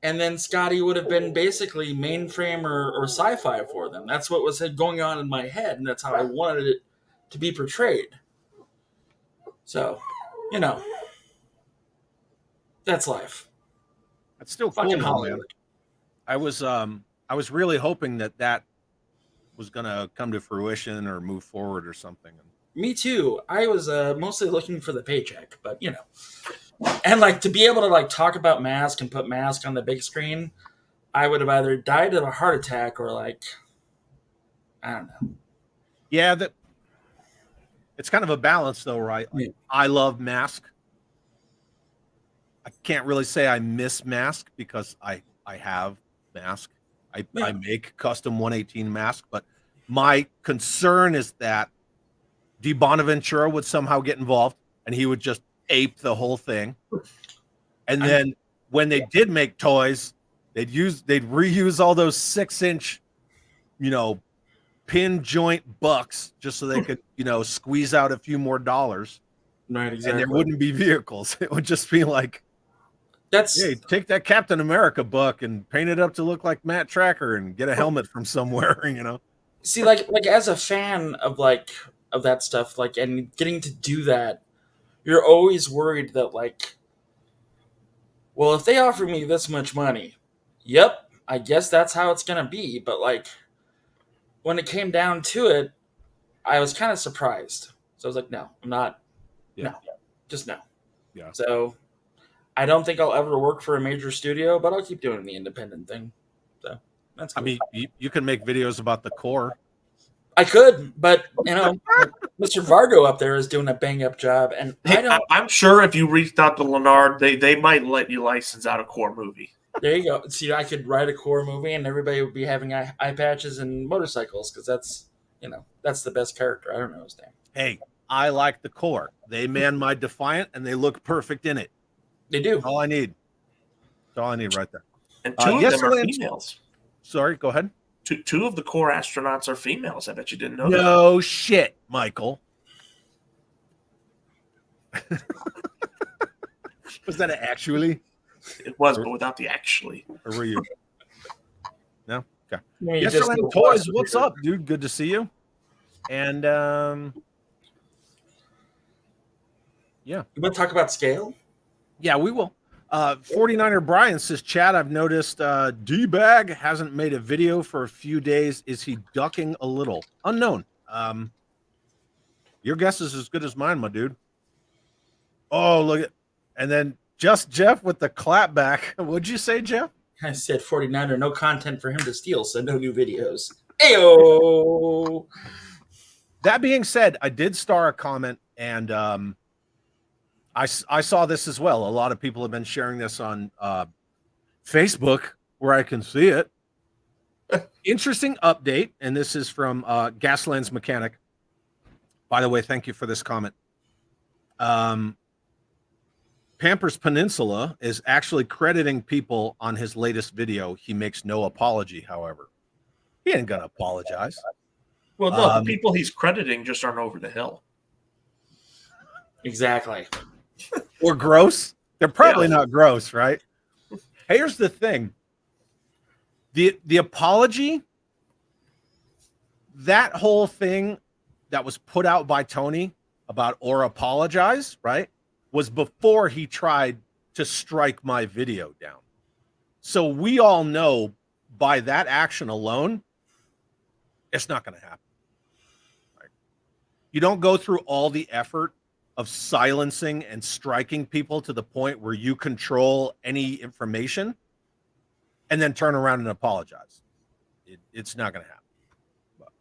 And then Scotty would have been basically mainframe or sci-fi for them. That's what was going on in my head. And that's how I wanted it to be portrayed. So, you know, that's life. That's still Fucking cool, though, Hollywood. man. I was really hoping that was gonna come to fruition or move forward or something. Me too. I was mostly looking for the paycheck, but you know, and like to be able to like talk about Mask and put Mask on the big screen, I would have either died of a heart attack or like, I don't know. Yeah, that it's kind of a balance, though, right? Like, Yeah. I love Mask. I can't really say I miss Mask because I have Mask. I make custom 118 Mask, but my concern is that Di Bonaventura would somehow get involved and he would just ape the whole thing. And then when they did make toys, they'd reuse all those 6-inch, you know, pin joint bucks just so they could, you know, squeeze out a few more dollars. Right, And exactly. there wouldn't be vehicles. It would just be like, That's hey, take that Captain America buck and paint it up to look like Matt Tracker and get a helmet from somewhere, you know. see, like as a fan of of that stuff, like, and getting to do that, you're always worried that like, well, if they offer me this much money, yep, I guess that's how it's gonna be. But like, when it came down to it, I was kind of surprised. So I was like, no, I'm not. Yeah. No, just no. Yeah. So I don't think I'll ever work for a major studio, but I'll keep doing the independent thing. So that's cool. I mean, you can make videos about the core. I could, but you know, Mr. Vargo up there is doing a bang up job, and I'm sure if you reached out to Leonard, they might let you license out a core movie. There you go. See, I could write a core movie, and everybody would be having eye patches and motorcycles because that's, you know, that's the best character. I don't know his name. Hey, I like the core. They man my Defiant, and they look perfect in it. They do. That's all I need. That's all I need right there. And two of yes, them are Lance. females. Sorry, go ahead. Two of the core astronauts are females. I bet you didn't know that. No shit, Michael. Was that actually? It was, but without the actually. Or were you? No? Okay. You Yes, just Sir go Toys, watch what's the- up, dude? Good to see you. And yeah. You want to talk about scale? Yeah, we will. 49er Brian says, Chad, I've noticed D-Bag hasn't made a video for a few days. Is he ducking a little? Unknown. Your guess is as good as mine, my dude. Oh, look at, and then just Jeff with the clap back. What'd you say, Jeff? I said 49er, no content for him to steal, so no new videos. Ayo! That being said, I did star a comment, and I saw this as well. A lot of people have been sharing this on Facebook where I can see it. Interesting update, and this is from Gaslands Mechanic. By the way, thank you for this comment. Pampers Peninsula is actually crediting people on his latest video. He makes no apology, however. He ain't gonna apologize. Well, no, the people he's crediting just aren't over the hill. Exactly. Or gross. They're probably not gross, right? Here's the thing. The apology, that whole thing that was put out by Tony about or apologize, right, was before he tried to strike my video down. So we all know by that action alone, it's not going to happen. Right? You don't go through all the effort of silencing and striking people to the point where you control any information and then turn around and apologize. It's not going to happen. But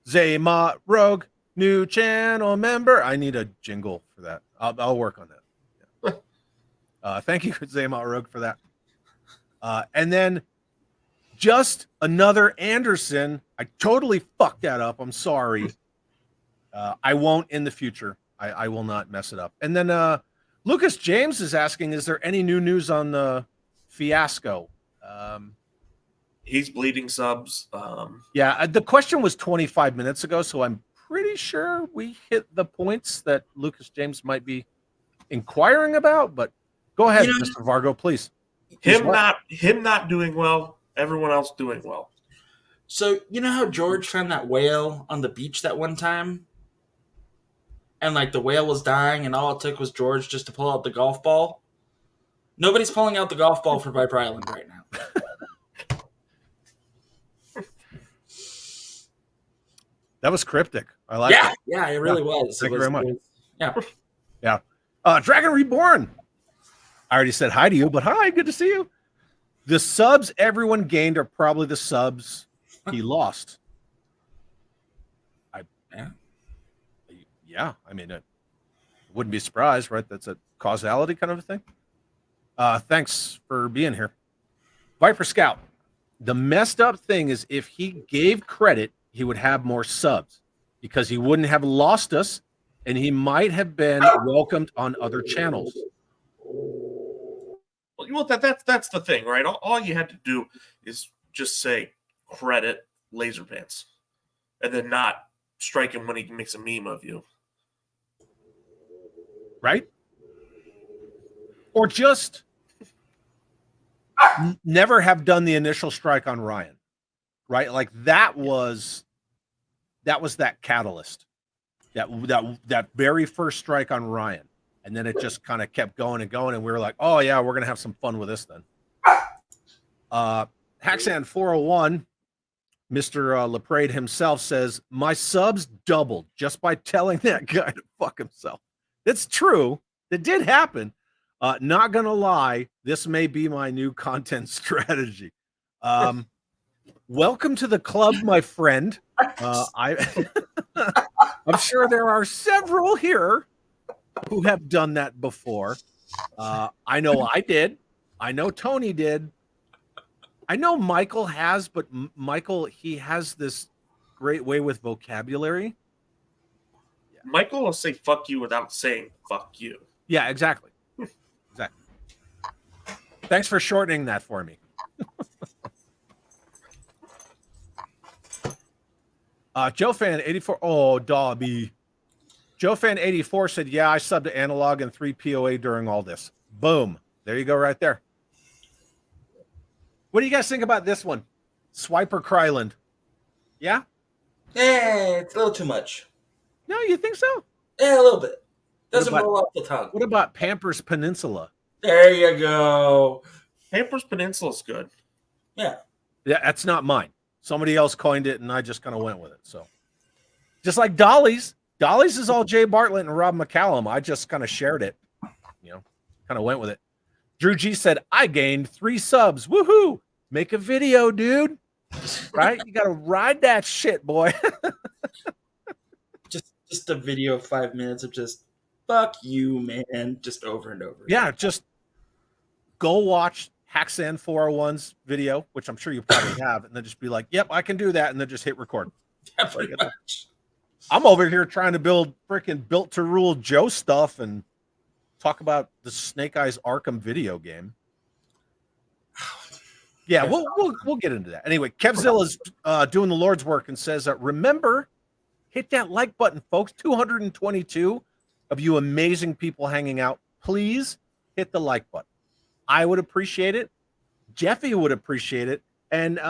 Zayma Rogue, new channel member. I need a jingle for that. I'll work on that. Yeah. Thank you, Zayma Rogue, for that. And then just another Anderson. I totally fucked that up. I'm sorry. I won't in the future. I will not mess it up. And then Lucas James is asking, is there any new news on the fiasco? He's bleeding subs. Yeah, the question was 25 minutes ago, so I'm pretty sure we hit the points that Lucas James might be inquiring about. But go ahead, Mr. Vargo, please. Him not doing well. Everyone else doing well. So you know how George found that whale on the beach that one time, and like the whale was dying, and all it took was George just to pull out the golf ball. Nobody's pulling out the golf ball for Viper Island right now. That was cryptic. I like it. Yeah, it really was. Thank you very much. Yeah. Dragon Reborn. I already said hi to you, but hi, good to see you. The subs everyone gained are probably the subs he lost. I mean, it wouldn't be surprised, right? That's a causality kind of a thing. Thanks for being here. Viper Scout. The messed up thing is if he gave credit, he would have more subs because he wouldn't have lost us and he might have been welcomed on other channels. Well, that's the thing, right? All you had to do is just say credit Laser Pants and then not strike him when he makes a meme of you. Right? Or just never have done the initial strike on Ryan. Right? Like that was that catalyst. That very first strike on Ryan. And then it just kind of kept going and going. And we were like, oh, yeah, we're going to have some fun with this then. Haxan 401, Mr. LePrade himself says, my subs doubled just by telling that guy to fuck himself. It's true. It did happen. Not going to lie. This may be my new content strategy. Welcome to the club, my friend. I'm sure there are several here who have done that before. I know I did. I know Tony did. I know Michael has, but Michael, he has this great way with vocabulary. Yeah. Michael will say fuck you without saying fuck you. Yeah, exactly. Exactly. Thanks for shortening that for me. Joe Fan 84. Oh, Dobby. Joe Fan 84 said, yeah, I subbed to Analog and 3 POA during all this. Boom. There you go right there. What do you guys think about this one? Swiper Kryland. Yeah? It's a little too much. No, you think so? Yeah, a little bit. Doesn't roll off the tongue. What about Pampers Peninsula? There you go. Pampers Peninsula's good. Yeah. Yeah, that's not mine. Somebody else coined it, and I just kind of went with it. So, just like Dolly's. Dolly's is all Jay Bartlett and Rob McCallum. I just kind of shared it, kind of went with it. Drew G said, I gained 3 subs. Woohoo! Make a video, dude. Right? You got to ride that shit, boy. just a video of 5 minutes of just, fuck you, man. Just over and over. Yeah, just go watch Haxan 401's video, which I'm sure you probably have, and then just be like, yep, I can do that, and then just hit record. Yeah, pretty much. I'm over here trying to build freaking Built to Rule Joe stuff and talk about the Snake Eyes Arkham video game. Yeah, we'll get into that. Anyway, Kevzilla's doing the Lord's work and says, remember, hit that like button, folks. 222 of you amazing people hanging out. Please hit the like button. I would appreciate it. Jeffy would appreciate it. And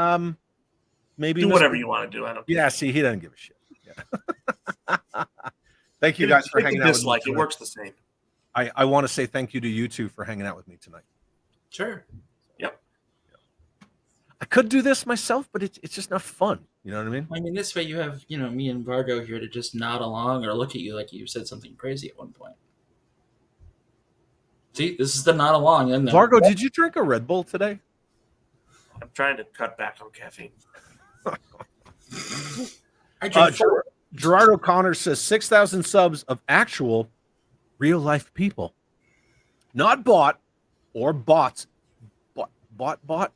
maybe do whatever you want to do. I don't care. Yeah, see, he doesn't give a shit. Yeah. Thank you guys for hanging out with me. It works the same. I want to say thank you to you two for hanging out with me tonight. Sure. Yep. I could do this myself, but it's just not fun. You know what I mean? I mean, this way you have, me and Vargo here to just nod along or look at you like you said something crazy at one point. See, this is the nod along. And Vargo, did you drink a Red Bull today? I'm trying to cut back on caffeine. Gerard O'Connor says 6,000 subs of actual real life people, not bought or bots. Bot. Bot?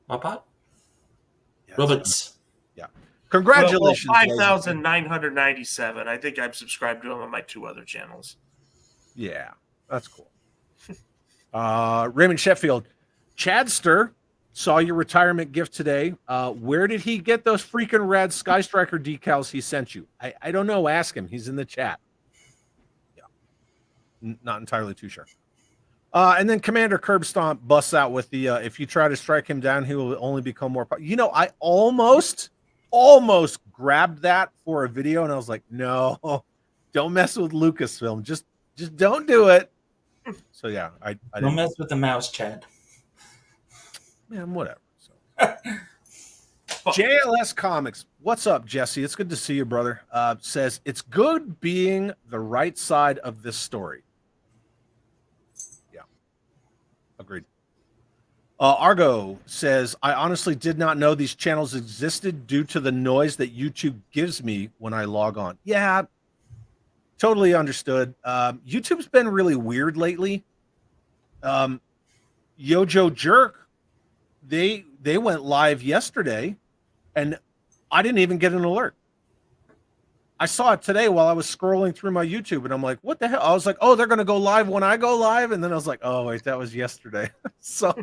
Yeah, Robots. yeah. Congratulations, Well, Laser. 5,997. I think I've subscribed to him on my 2 other channels. Yeah, that's cool. Raymond Sheffield, Chadster saw your retirement gift today. Where did he get those freaking rad Sky Striker decals he sent you? I don't know. Ask him. He's in the chat. Yeah, not entirely too sure. And then Commander Curbstomp busts out with the if you try to strike him down, he will only become more. You know, I almost grabbed that for a video, and I was like, no, don't mess with Lucasfilm. Just don't do it. So yeah, I don't mess with the mouse, Chad. Man, whatever. So. JLS Comics, what's up, Jesse? It's good to see you, brother. Says it's good being the right side of this story. Yeah, agreed. Argo says, I honestly did not know these channels existed due to the noise that YouTube gives me when I log on. Yeah, totally understood. YouTube's been really weird lately. Yojo Jerk, they went live yesterday, and I didn't even get an alert. I saw it today while I was scrolling through my YouTube, and I'm like, what the hell? I was like, oh, they're going to go live when I go live, and then I was like, oh, wait, that was yesterday. So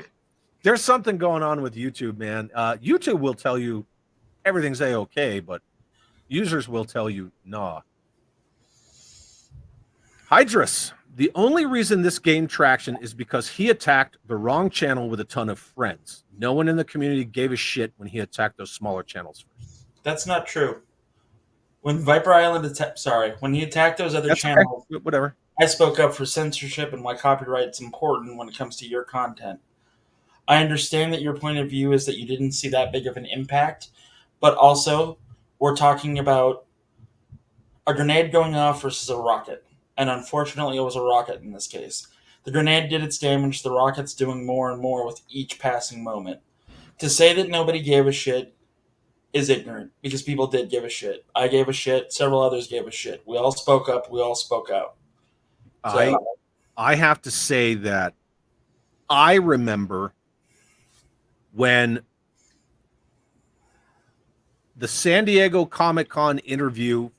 there's something going on with YouTube, man. YouTube will tell you everything's A-okay, but users will tell you, nah. Hydrus, the only reason this gained traction is because he attacked the wrong channel with a ton of friends. No one in the community gave a shit when he attacked those smaller channels first. That's not true. When Viper Island when he attacked those other channels, okay. Whatever. I spoke up for censorship and why copyright's important when it comes to your content. I understand that your point of view is that you didn't see that big of an impact, but also we're talking about a grenade going off versus a rocket. And unfortunately, it was a rocket in this case. The grenade did its damage, the rocket's doing more and more with each passing moment. To say that nobody gave a shit is ignorant, because people did give a shit. I gave a shit, several others gave a shit. We all spoke up, we all spoke out. So, I have to say that I remember when the San Diego Comic-Con interview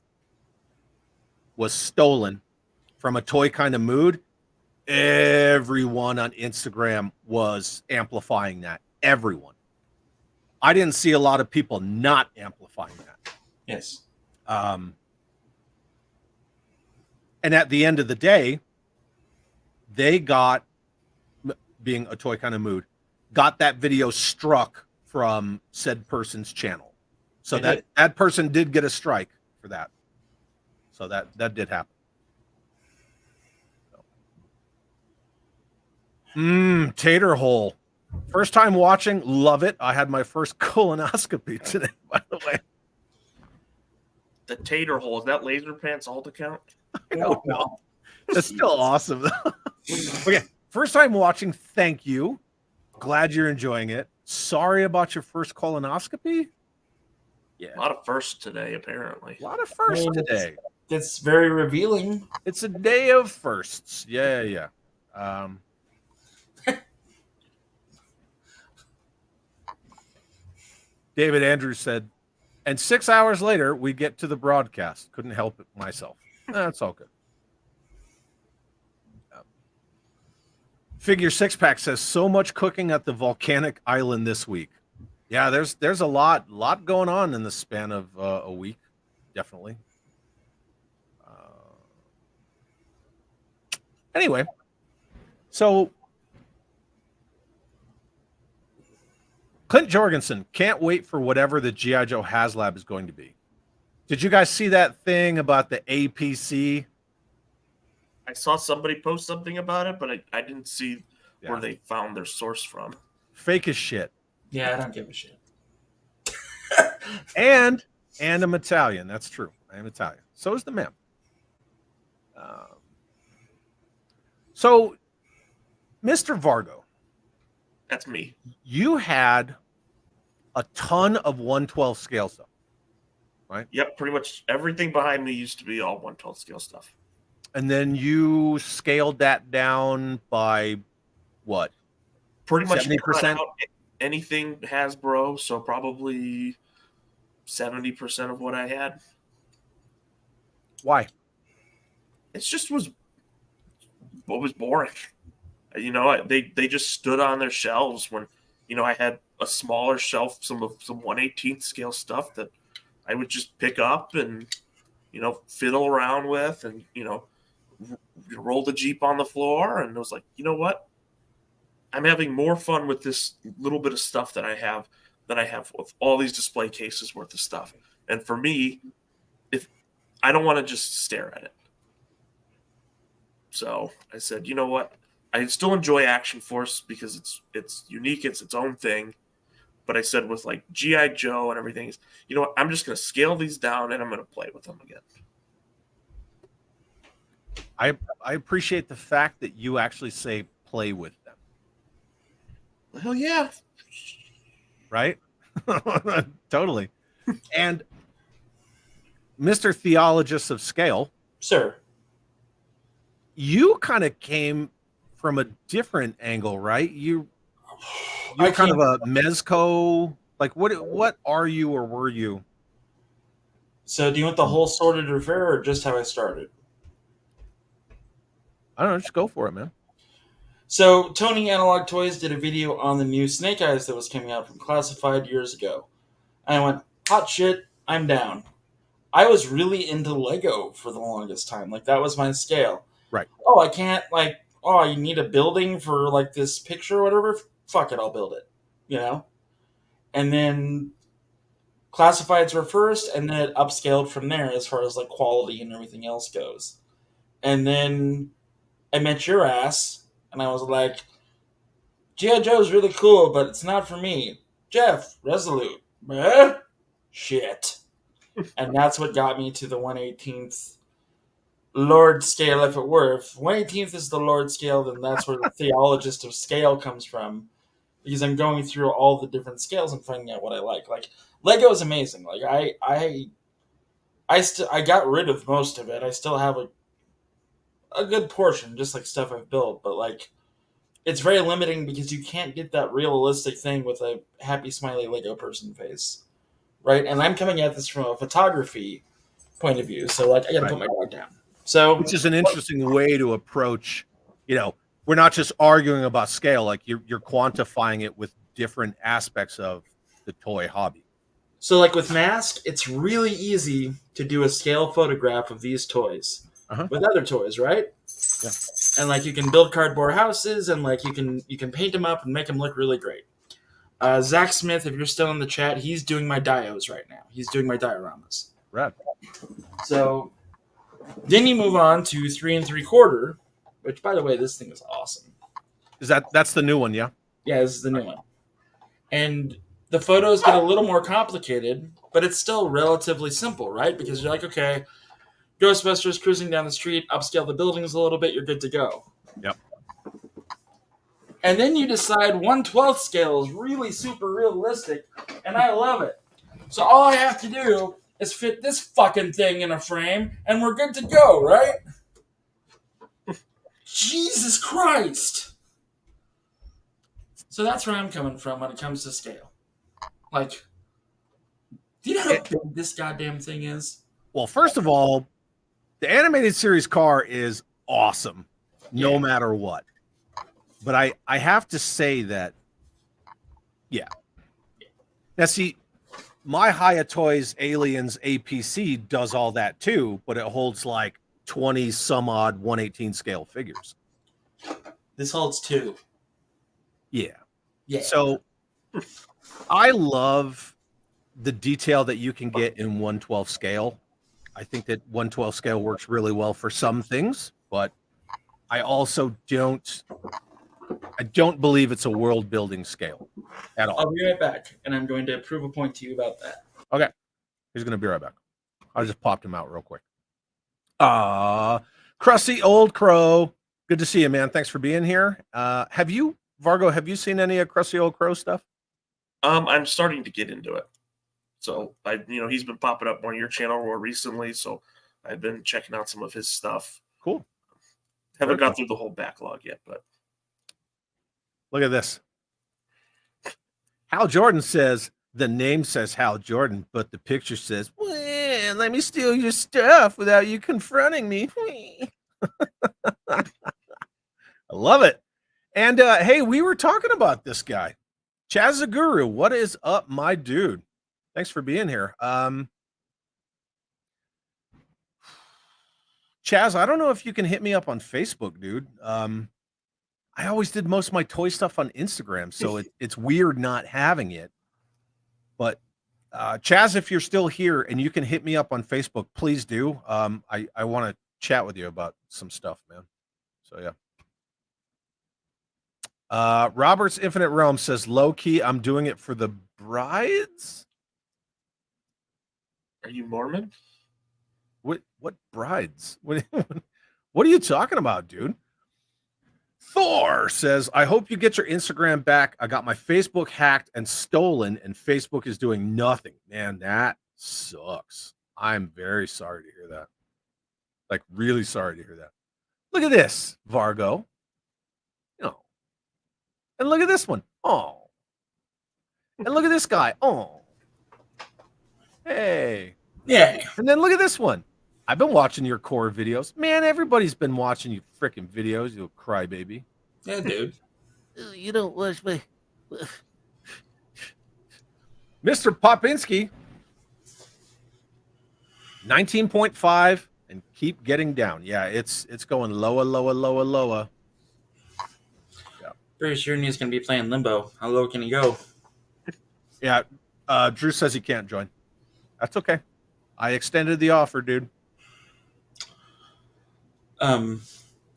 was stolen from A Toy Kind of Mood, everyone on Instagram was amplifying that. Everyone. I didn't see a lot of people not amplifying that. yes. And at the end of the day, they got, being A Toy Kind of Mood, got that video struck from said person's channel. So that person did get a strike for that. So that did happen. Tater hole. First time watching, love it. I had my first colonoscopy today, by the way. The tater hole, is that Laser Pants alt account? I don't know. That's still awesome, though. Okay, first time watching, thank you. Glad you're enjoying it. Sorry about your first colonoscopy. Yeah. A lot of firsts today, apparently. A lot of firsts today. It's very revealing. It's a day of firsts. Yeah. David Andrews said, and 6 hours later, we get to the broadcast. Couldn't help it myself. That's all good. Figure Six Pack says, so much cooking at the volcanic island this week. Yeah, there's a lot going on in the span of a week, definitely. Anyway, so Clint Jorgensen can't wait for whatever the G.I. Joe HasLab is going to be. Did you guys see that thing about the APC? I saw somebody post something about it, but I didn't see where they found their source from. Fake as shit. Yeah, I don't give a shit. and I'm Italian. That's true. I am Italian. So is the man. So, Mr. Vargo. That's me. You had a ton of 112 scale stuff, right? Yep, pretty much everything behind me used to be all 112 scale stuff. And then you scaled that down by what? Pretty much 70%? anything Hasbro, so probably 70% of what I had. Why? It just was what was boring. You know, they just stood on their shelves when, you know, I had a smaller shelf, some 1/18th scale stuff that I would just pick up and, you know, fiddle around with, and, you know, roll the Jeep on the floor. And it was like, you know what? I'm having more fun with this little bit of stuff that I have than I have with all these display cases worth of stuff. And for me, if I don't want to just stare at it. So I said, you know what? I still enjoy Action Force because it's unique, it's its own thing. But I said with like G.I. Joe and everything, you know what? I'm just going to scale these down and I'm going to play with them again. I appreciate the fact that you actually say play with them. Hell yeah. Right? Totally. And Mr. Theologist of Scale, Sir. you kind of came from a different angle, right? You're kind of a mezco. Like, what are you, or were you? So do you want the whole sordid affair or just how I started? I don't know. Just go for it, man. So Tony Analog Toys did a video on the new Snake Eyes that was coming out from Classified years ago. And I went, hot shit, I'm down. I was really into Lego for the longest time. Like, that was my scale. Right. Oh, I can't, like, oh, you need a building for, like, this picture or whatever? Fuck it, I'll build it. You know? And then Classifieds were first, and then it upscaled from there as far as, like, quality and everything else goes. And then I met your ass, and I was like, G.I. Joe's really cool, but it's not for me. Jeff, Resolute. Shit. And that's what got me to the 1/18th Lord scale, if it were. If 1/18th is the Lord scale, then that's where the Theologist of Scale comes from. Because I'm going through all the different scales and finding out what I like. Like, Lego is amazing. Like, I got rid of most of it. I still have a good portion, just like stuff I've built. But, like, it's very limiting because you can't get that realistic thing with a happy, smiley Lego person face. Right? And I'm coming at this from a photography point of view. So, like, I got to put my dog down. So, which is an interesting way to approach, you know, we're not just arguing about scale, like you're quantifying it with different aspects of the toy hobby. So, like with Mask, it's really easy to do a scale photograph of these toys with other toys, right? Yeah. And like you can build cardboard houses, and like you can paint them up and make them look really great. Zach Smith, if you're still in the chat, he's doing my dios right now. He's doing my dioramas. Right. So then you move on to 3 3/4, which, by the way, this thing is awesome. That's the new one, yeah? Yeah, this is the new one. And the photos get a little more complicated, but it's still relatively simple, right? Because you're like, okay, Ghostbusters cruising down the street, upscale the buildings a little bit, you're good to go. Yep. And then you decide 1/12 scale is really super realistic, and I love it. So all I have to do is fit this fucking thing in a frame, and we're good to go, right? Jesus Christ! So that's where I'm coming from when it comes to scale. Like, do you know how big this goddamn thing is? Well, first of all, the animated series car is awesome, no matter what. But I have to say that, yeah. Now, see, my Haya Toys Aliens APC does all that too, but it holds like 20 some odd 1/18 scale figures. This holds 2. Yeah. Yeah. So I love the detail that you can get in 1/12 scale. I think that 1/12 scale works really well for some things, but I also don't believe it's a world building scale at all. I'll be right back, and I'm going to prove a point to you about that. Okay. He's going to be right back. I just popped him out real quick. Crusty Old Crow. Good to see you, man. Thanks for being here. Have you seen any of Crusty Old Crow stuff? I'm starting to get into it. So he's been popping up on your channel more recently, so I've been checking out some of his stuff. Cool. Haven't got through the whole backlog yet, but look at this. Hal Jordan says, the name says Hal Jordan, but the picture says, well, let me steal your stuff without you confronting me. I love it. And hey, we were talking about this guy, Chaz the Guru. What is up, my dude? Thanks for being here. Chaz, I don't know if you can hit me up on Facebook, dude. I always did most of my toy stuff on Instagram, so it's weird not having it. But Chaz, if you're still here and you can hit me up on Facebook, please do. I want to chat with you about some stuff, man. So yeah. Robert's Infinite Realm says, low key, I'm doing it for the brides. Are you Mormon? What brides? What are you talking about, dude? Thor says, I hope you get your Instagram back. I got my Facebook hacked and stolen, and Facebook is doing nothing. Man, that sucks. I'm very sorry to hear that. Like, really sorry to hear that. Look at this, Vargo. Oh. And look at this one. Oh. And look at this guy. Oh. Hey. Yeah. And then look at this one. I've been watching your core videos. Man, everybody's been watching you freaking videos, you crybaby. Yeah, dude. You don't watch my... Mr. Popinski. 19.5 and keep getting down. Yeah, it's going lower. Yeah. Pretty sure he's going to be playing Limbo. How low can he go? Yeah, Drew says he can't join. That's okay. I extended the offer, dude.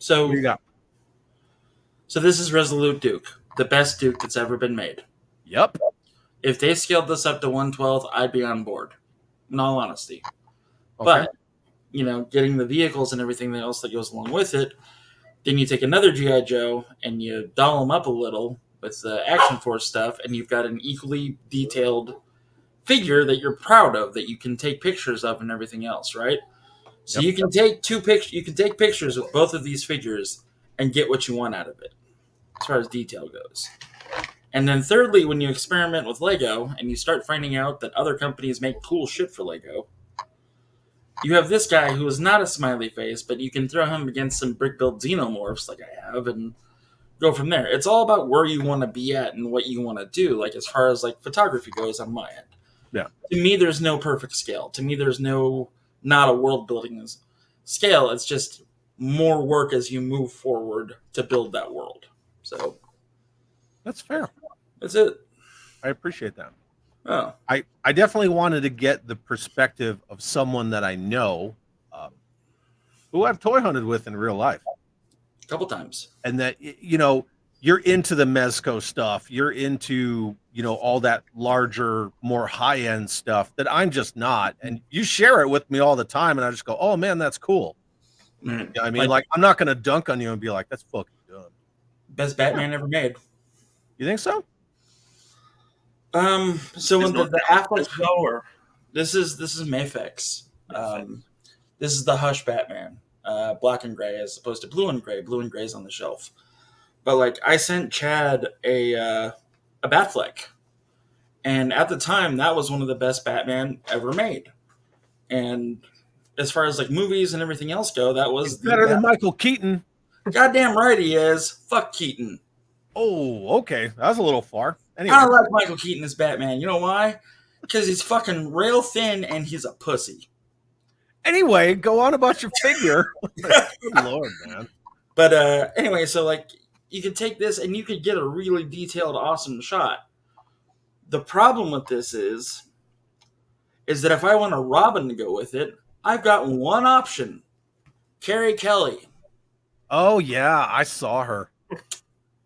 So What do you got? So this is Resolute Duke, the best Duke that's ever been made. Yep. If they scaled this up to 1/12, I'd be on board, in all honesty. Okay. But, getting the vehicles and everything else that goes along with it, then you take another G.I. Joe and you doll them up a little with the Action Force stuff, and you've got an equally detailed figure that you're proud of, that you can take pictures of and everything else, right? So you can take you can take pictures with both of these figures and get what you want out of it, as far as detail goes. And then thirdly, when you experiment with Lego and you start finding out that other companies make cool shit for Lego, you have this guy who is not a smiley face, but you can throw him against some brick-built xenomorphs like I have and go from there. It's all about where you want to be at and what you want to do, like as far as like photography goes on my end. Yeah. To me, there's no perfect scale. To me, there's not a world-building scale. It's just more work as you move forward to build that world. So That's fair. that's it. I appreciate that. Oh, I definitely wanted to get the perspective of someone that I know, who I've toy hunted with in real life. a couple times. And that, you're into the Mezco stuff. You're into, all that larger, more high-end stuff that I'm just not. And you share it with me all the time. And I just go, oh, man, that's cool. Mm. I mean, like, I'm not going to dunk on you and be like, that's fucking dumb. Best Batman ever made. You think so? So when the Affleck lower. This is Mafex. This is the Hush Batman, black and gray as opposed to blue and gray. Blue and gray's on the shelf. But like, I sent Chad a Batfleck, and at the time, that was one of the best Batman ever made. And as far as like movies and everything else go, that was better than Michael Keaton. Goddamn right he is. Fuck Keaton. Oh, okay, that was a little far. Anyway. I don't like Michael Keaton as Batman. You know why? Because he's fucking rail thin and he's a pussy. Anyway, go on about your figure. Good Lord, man. But anyway, so like you could take this and you could get a really detailed, awesome shot. The problem with this is that if I want a Robin to go with it, I've got one option. Carrie Kelly. Oh, yeah, I saw her.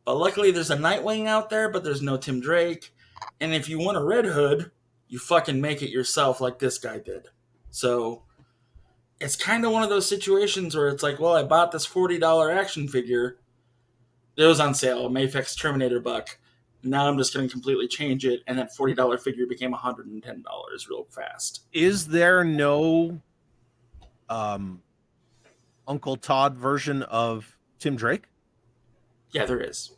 But luckily there's a Nightwing out there, but there's no Tim Drake. And if you want a Red Hood, you fucking make it yourself like this guy did. So it's kind of one of those situations where it's like, well, I bought this $40 action figure. It was on sale, Mafex Terminator buck. Now I'm just going to completely change it, and that $40 figure became $110 real fast. Is there no Uncle Todd version of Tim Drake? Yeah, there is.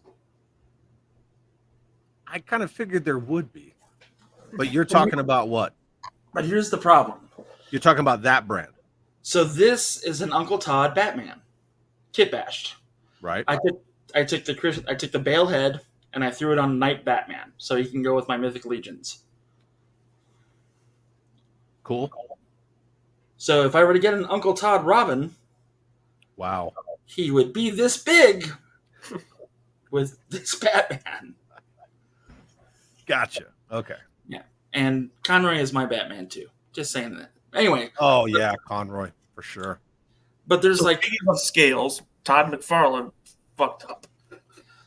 I kind of figured there would be. But you're talking about what? But here's the problem. You're talking about that brand, So this is an Uncle Todd Batman, kit bashed. right? I took the Bale head and I threw it on Knight Batman, so he can go with my Mythic Legions. Cool. So if I were to get an Uncle Todd Robin, Wow. he would be this big with this Batman. Gotcha. Okay. Yeah, and Conroy is my Batman too. Just saying that. Anyway. Oh yeah, Conroy for sure. But there's So like speaking of scales, Todd McFarlane fucked up.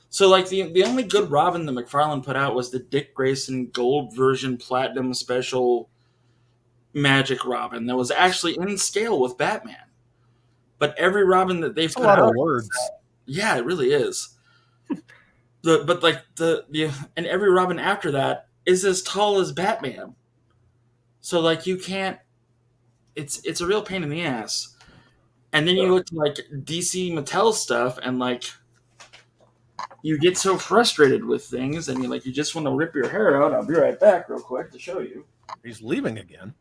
so like the only good Robin that McFarlane put out was the Dick Grayson Gold version Platinum Special Magic Robin that was actually in scale with Batman. But every Robin that they've That's a put lot out, of words. yeah, it really is. And every Robin after that is as tall as Batman. So like you can't. It's a real pain in the ass. And then you look to like DC Mattel stuff, and like you get so frustrated with things, and you just want to rip your hair out. I'll be right back, real quick, to show you. He's leaving again.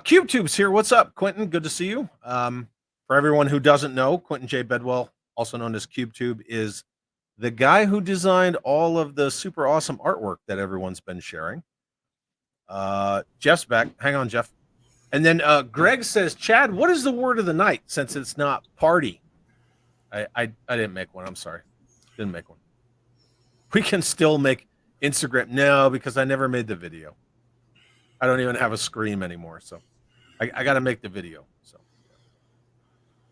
Cube Tube's here. What's up, Quentin? Good to see you. For everyone who doesn't know, Quentin J. Bedwell, also known as Cube Tube, is the guy who designed all of the super awesome artwork that everyone's been sharing. Jeff's back. Hang on, Jeff. And then Greg says, Chad, what is the word of the night since it's not party? I didn't make one. I'm sorry. Didn't make one. We can still make Instagram. No, because I never made the video. I don't even have a scream anymore. So I got to make the video. So,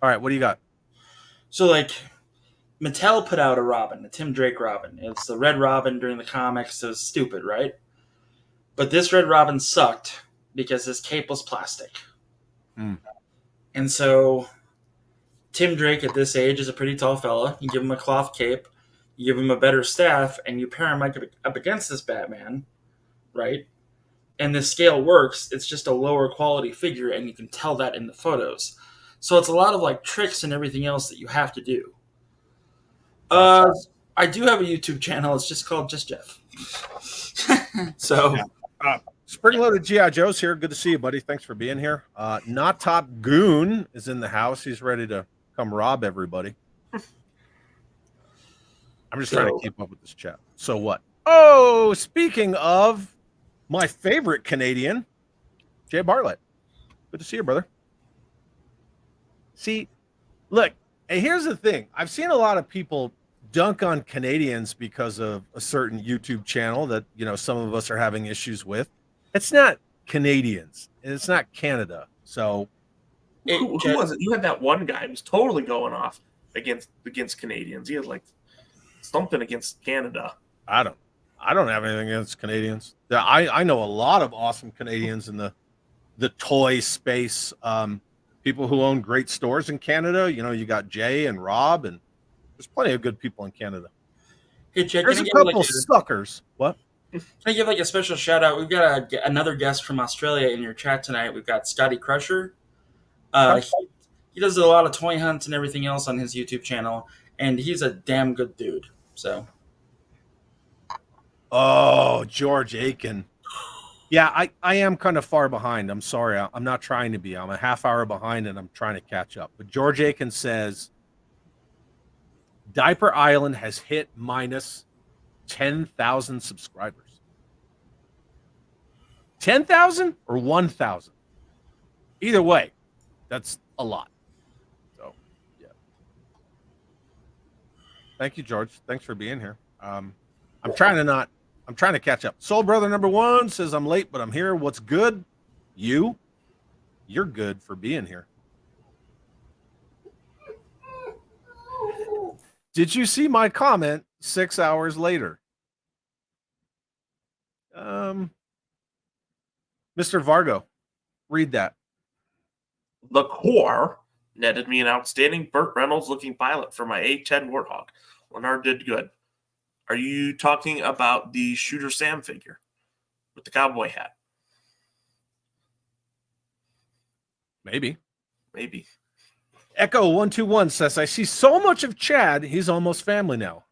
all right. What do you got? So like Mattel put out a Robin, a Tim Drake Robin. It's the Red Robin during the comics. It was stupid, right? But this Red Robin sucked because his cape was plastic. And so Tim Drake at this age is a pretty tall fella. You give him a cloth cape, you give him a better staff, and you pair him up against this Batman, right? And the scale works. It's just a lower quality figure, and you can tell that in the photos. So it's a lot of like tricks and everything else that you have to do. I do have a YouTube channel. It's just called Just Jeff. So... Spring-loaded G.I. Joe's here. Good to see you, buddy. Thanks for being here. Not Top Goon is in the house. He's ready to come rob everybody. I'm just trying to keep up with this chat. So what? Oh, speaking of my favorite Canadian, Jay Bartlett. Good to see you, brother. See, look, and here's the thing. I've seen a lot of people dunk on Canadians because of a certain YouTube channel that, some of us are having issues with. It's not Canadians, and it's not Canada. So, Who was it? You had that one guy who was totally going off against Canadians. He had like something against Canada. I don't have anything against Canadians. I know a lot of awesome Canadians in the toy space. People who own great stores in Canada. You got Jay and Rob, and there's plenty of good people in Canada. Hey, Jay, there's a couple suckers. What? Can I give a special shout out? We've got another guest from Australia in your chat tonight. We've got Scotty Crusher. He does a lot of toy hunts and everything else on his YouTube channel, and he's a damn good dude. So, oh, George Aiken. Yeah, I am kind of far behind. I'm sorry. I'm not trying to be. I'm a half hour behind, and I'm trying to catch up. But George Aiken says Diaper Island has hit minus 10,000 subscribers. 10,000 or 1,000? Either way, that's a lot. So, yeah. Thank you, George. Thanks for being here. I'm trying to catch up. Soul Brother number 1 says I'm late, but I'm here. What's good? You're good for being here. Did you see my comment 6 hours later? Mr. Vargo, read that. The Core netted me an outstanding Burt Reynolds looking pilot for my A10 Warthog. Leonard did good. Are you talking about the Shooter Sam figure with the cowboy hat? Maybe. Echo 121 says, I see so much of Chad, he's almost family now.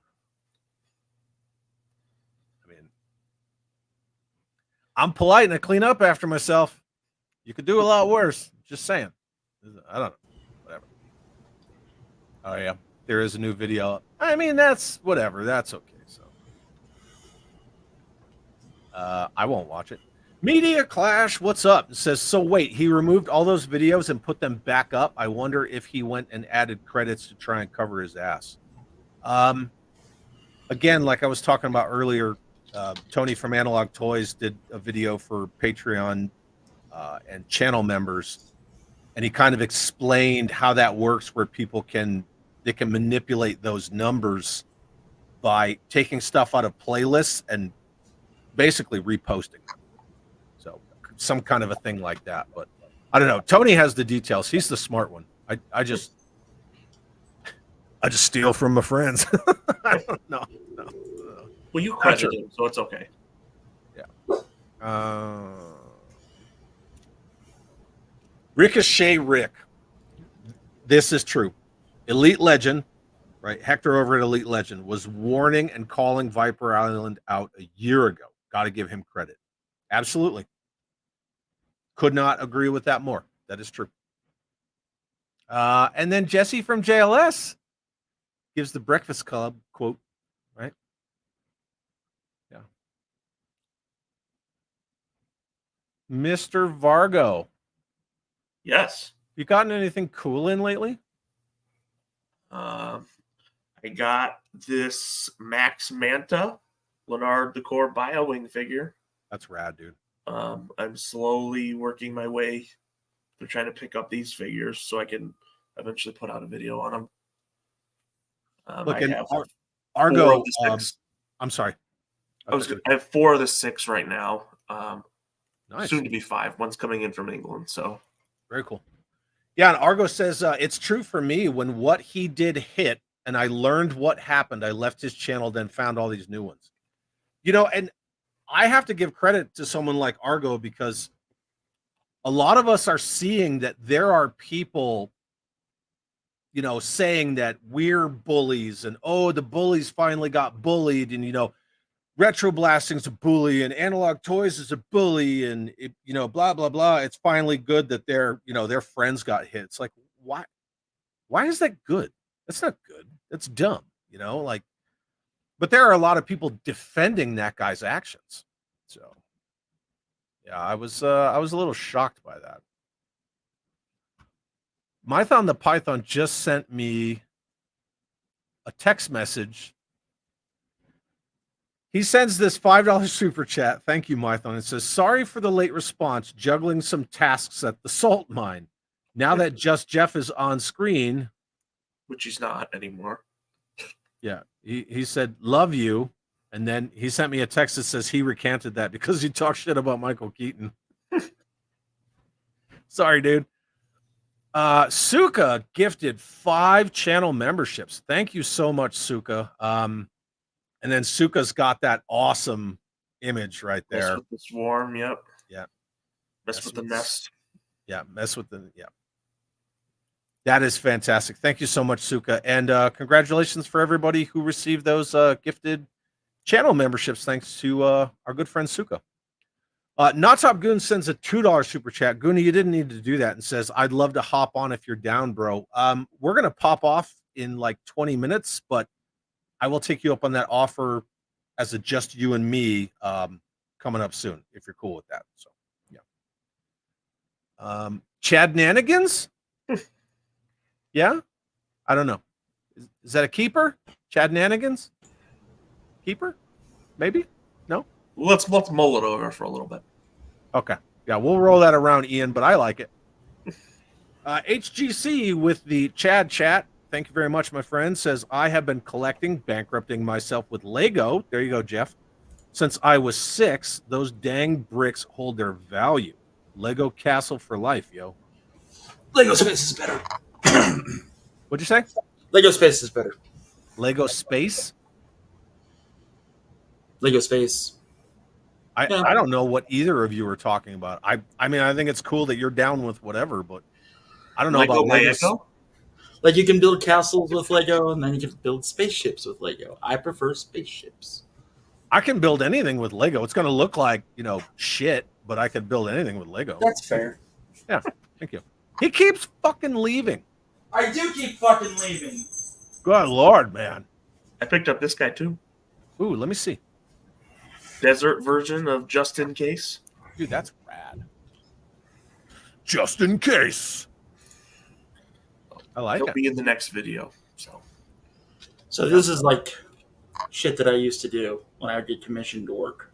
I'm polite and I clean up after myself. You could do a lot worse. Just saying. I don't know. Whatever. Oh yeah, there is a new video. I mean, that's whatever. That's okay. So I won't watch it. Media Clash, what's up? It says, so wait, he removed all those videos and put them back up. I wonder if he went and added credits to try and cover his ass. Again, like I was talking about earlier, Tony from Analog Toys did a video for Patreon and channel members, and he kind of explained how that works, where people can manipulate those numbers by taking stuff out of playlists and basically reposting them. So some kind of a thing like that. But I don't know. Tony has the details. He's the smart one. I just steal from my friends. I don't know. No. Well, you credit him, so it's okay. Yeah. Ricochet Rick. This is true. Elite Legend, right? Hector over at Elite Legend was warning and calling Viper Island out a year ago. Got to give him credit. Absolutely. Could not agree with that more. That is true. And then Jesse from JLS gives the Breakfast Club quote, right? Yeah. Mr. Vargo. Yes. You gotten anything cool in lately? I got this Max Manta Leonard Decor BioWing figure. That's rad, dude. I'm slowly working my way through trying to pick up these figures so I can eventually put out a video on them. Look, I have Argo. 4 of the 6. I'm sorry. I have 4 of the 6 right now. Nice. Soon to be 5. One's coming in from England. So very cool. Yeah, and Argo says it's true for me. When what he did hit and I learned what happened, I left his channel, then found all these new ones. You know, and I have to give credit to someone like Argo, because a lot of us are seeing that there are people, you know, saying that we're bullies and, oh, the bullies finally got bullied, and, you know, Retro Blasting's a bully and Analog Toys is a bully, and it, you know, blah blah blah. It's finally good that their, you know, their friends got hit. It's like, why is that good? That's not good. That's dumb, you know, like. But there are a lot of people defending that guy's actions. So yeah, I was a little shocked by that. Mython the Python just sent me a text message. He sends this $5 super chat. Thank you, Mython. It says, sorry for the late response, juggling some tasks at the salt mine. Now that Just Jeff is on screen. Which he's not anymore. Yeah. He said, love you. And then he sent me a text that says he recanted that because he talked shit about Michael Keaton. Sorry, dude. Suka gifted 5 channel memberships. Thank you so much, Suka. And then Suka's got that awesome image right there. Mess with the swarm, yep. Yeah. Mess with the nest. Yeah, mess with the, yeah. That is fantastic. Thank you so much, Suka. And congratulations for everybody who received those gifted channel memberships. Thanks to our good friend Suka. Not Top Goon sends a $2 super chat. Goonie, you didn't need to do that, and says, I'd love to hop on if you're down, bro. We're going to pop off in like 20 minutes, but I will take you up on that offer as a just you and me coming up soon, if you're cool with that. So, yeah. Chad Nanigans? Yeah? I don't know. Is that a keeper? Chad Nanigans? Keeper? Maybe? No? Let's mull it over for a little bit. Okay. Yeah, we'll roll that around, Ian, but I like it. HGC with the Chad chat. Thank you very much, my friend. Says, I have been collecting, bankrupting myself with Lego. There you go, Jeff. Since I was 6, those dang bricks hold their value. Lego Castle for life, yo. Lego Space is better. What'd you say? Lego Space is better. Lego Space? Lego Space. I don't know what either of you are talking about. I mean, I think it's cool that you're down with whatever, but I don't know about Lego. Like, you can build castles with Lego, and then you can build spaceships with Lego. I prefer spaceships. I can build anything with Lego. It's going to look like, shit, but I could build anything with Lego. That's fair. Yeah, thank you. He keeps fucking leaving. I do keep fucking leaving. Good Lord, man. I picked up this guy too. Ooh, let me see. Desert version of Just In Case. Dude, that's rad. Just in case. I like He'll it. be in the next video. So this is like shit that I used to do when I would get commissioned to work.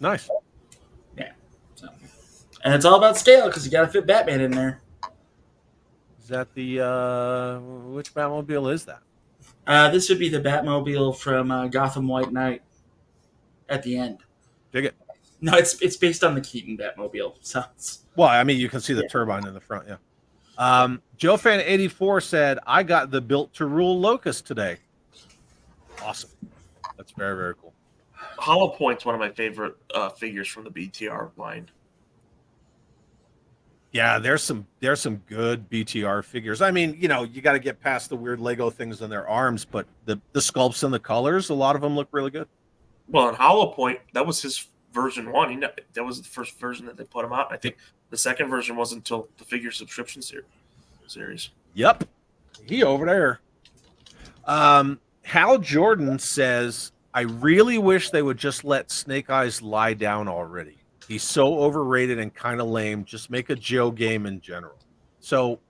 Nice. Yeah. So, and it's all about scale because you got to fit Batman in there. Is that the which Batmobile is that? This would be the Batmobile from Gotham White Knight at the end. Dig it. No, it's based on the Keaton Batmobile. So Well, I mean, you can see the turbine in the front, yeah. JoeFan84 said, I got the Built to Rule Locust today. Awesome. That's very, very cool. Hollow Point's one of my favorite figures from the BTR line. Yeah, there's some good BTR figures. I mean, you got to get past the weird Lego things on their arms, but the sculpts and the colors, a lot of them look really good. Well, in Hollow Point, that was his version 1. That was the first version that they put him out. I think the second version wasn't until the figure subscription series. Yep. He over there. Hal Jordan says, I really wish they would just let Snake Eyes lie down already. He's so overrated and kind of lame. Just make a Joe game in general. So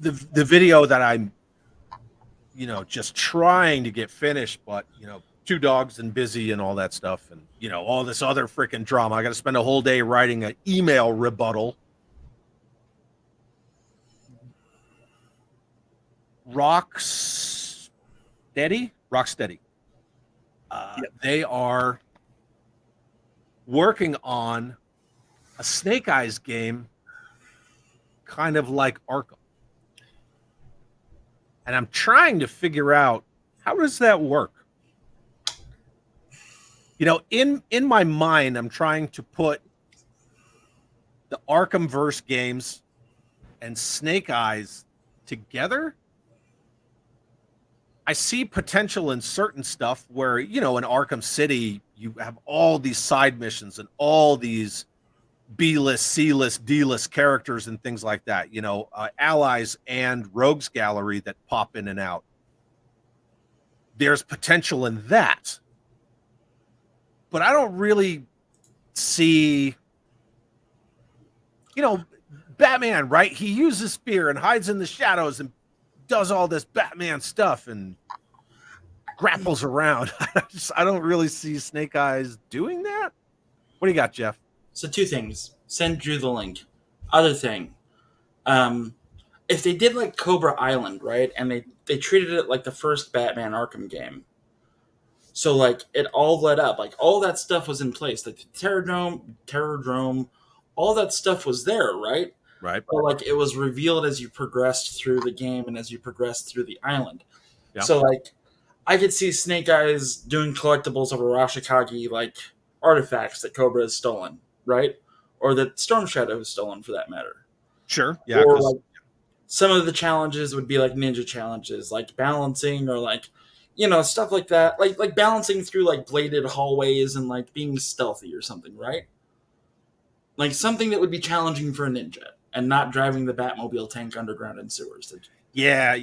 the video that I'm, just trying to get finished, but, 2 dogs and busy and all that stuff. And, all this other freaking drama. I got to spend a whole day writing an email rebuttal. Rocksteady. They are working on a Snake Eyes game kind of like Arkham. And I'm trying to figure out, how does that work? In my mind, I'm trying to put the Arkhamverse games and Snake Eyes together. I see potential in certain stuff where, in Arkham City, you have all these side missions and all these B-list, C-list, D-list characters and things like that, allies and rogues gallery that pop in and out. There's potential in that. But I don't really see, Batman, right? He uses fear and hides in the shadows and does all this Batman stuff and grapples around. I don't really see Snake Eyes doing that. What do you got, Jeff? So 2 things. Send Drew the link. Other thing. If they did like Cobra Island, right? And they treated it like the first Batman Arkham game. So like it all led up. Like all that stuff was in place. Like the Terrordrome, all that stuff was there, right? Right. But like it was revealed as you progressed through the game and as you progressed through the island. Yeah. So like I could see Snake Eyes doing collectibles of Arashikage, like artifacts that Cobra has stolen, right? Or that Storm Shadow has stolen, for that matter. Sure. Yeah. Or like some of the challenges would be like ninja challenges, like balancing or like, stuff like that. Like balancing through like bladed hallways and like being stealthy or something, right? Like something that would be challenging for a ninja and not driving the Batmobile tank underground in sewers. Yeah.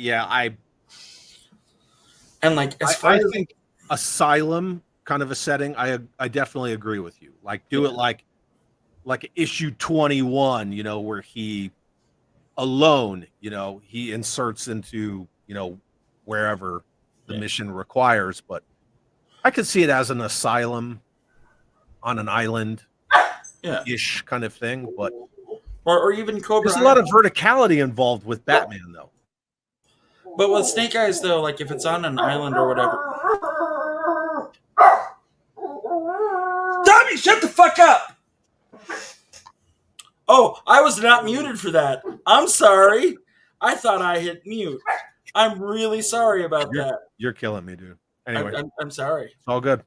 And like as far I as think Asylum kind of a setting, I definitely agree with you. Like do it like issue 21, where he alone, he inserts into, wherever the mission requires. But I could see it as an asylum on an island ish kind of thing. But or even Cobra. There's a lot of verticality involved with Batman, though. But with Snake Eyes, though, like if it's on an island or whatever. Tommy, shut the fuck up! Oh, I was not muted for that. I'm sorry. I thought I hit mute. I'm really sorry about that. You're killing me, dude. Anyway, I'm sorry. It's all good.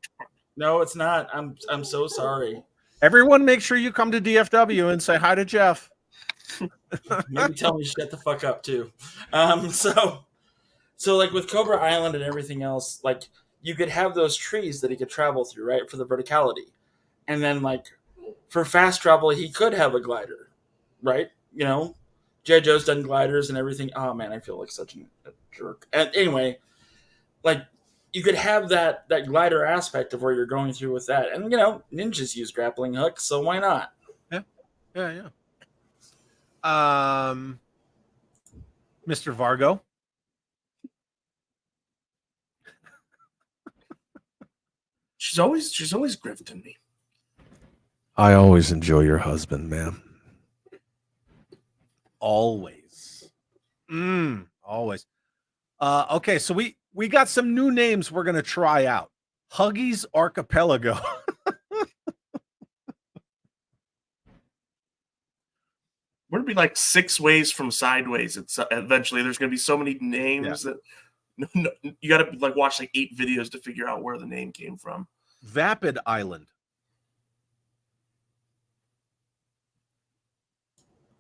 No, it's not. I'm so sorry. Everyone, make sure you come to DFW and say hi to Jeff. Maybe tell me to shut the fuck up too. So like with Cobra Island and everything else, like you could have those trees that he could travel through, right, for the verticality, and then like for fast travel, he could have a glider, right? You know, G.I. Joe's done gliders and everything. Oh man, I feel like such a jerk. And anyway, like you could have that glider aspect of where you're going through with that, and you know, ninjas use grappling hooks, so why not? Yeah. Mr. Vargo. She's always grifting me. I always enjoy your husband, man. Always. Always. Okay, so we got some new names we're gonna try out. Huggies Archipelago. We're gonna be like 6 ways from sideways. It's eventually there's gonna be so many names that you gotta like watch like 8 videos to figure out where the name came from. Vapid Island.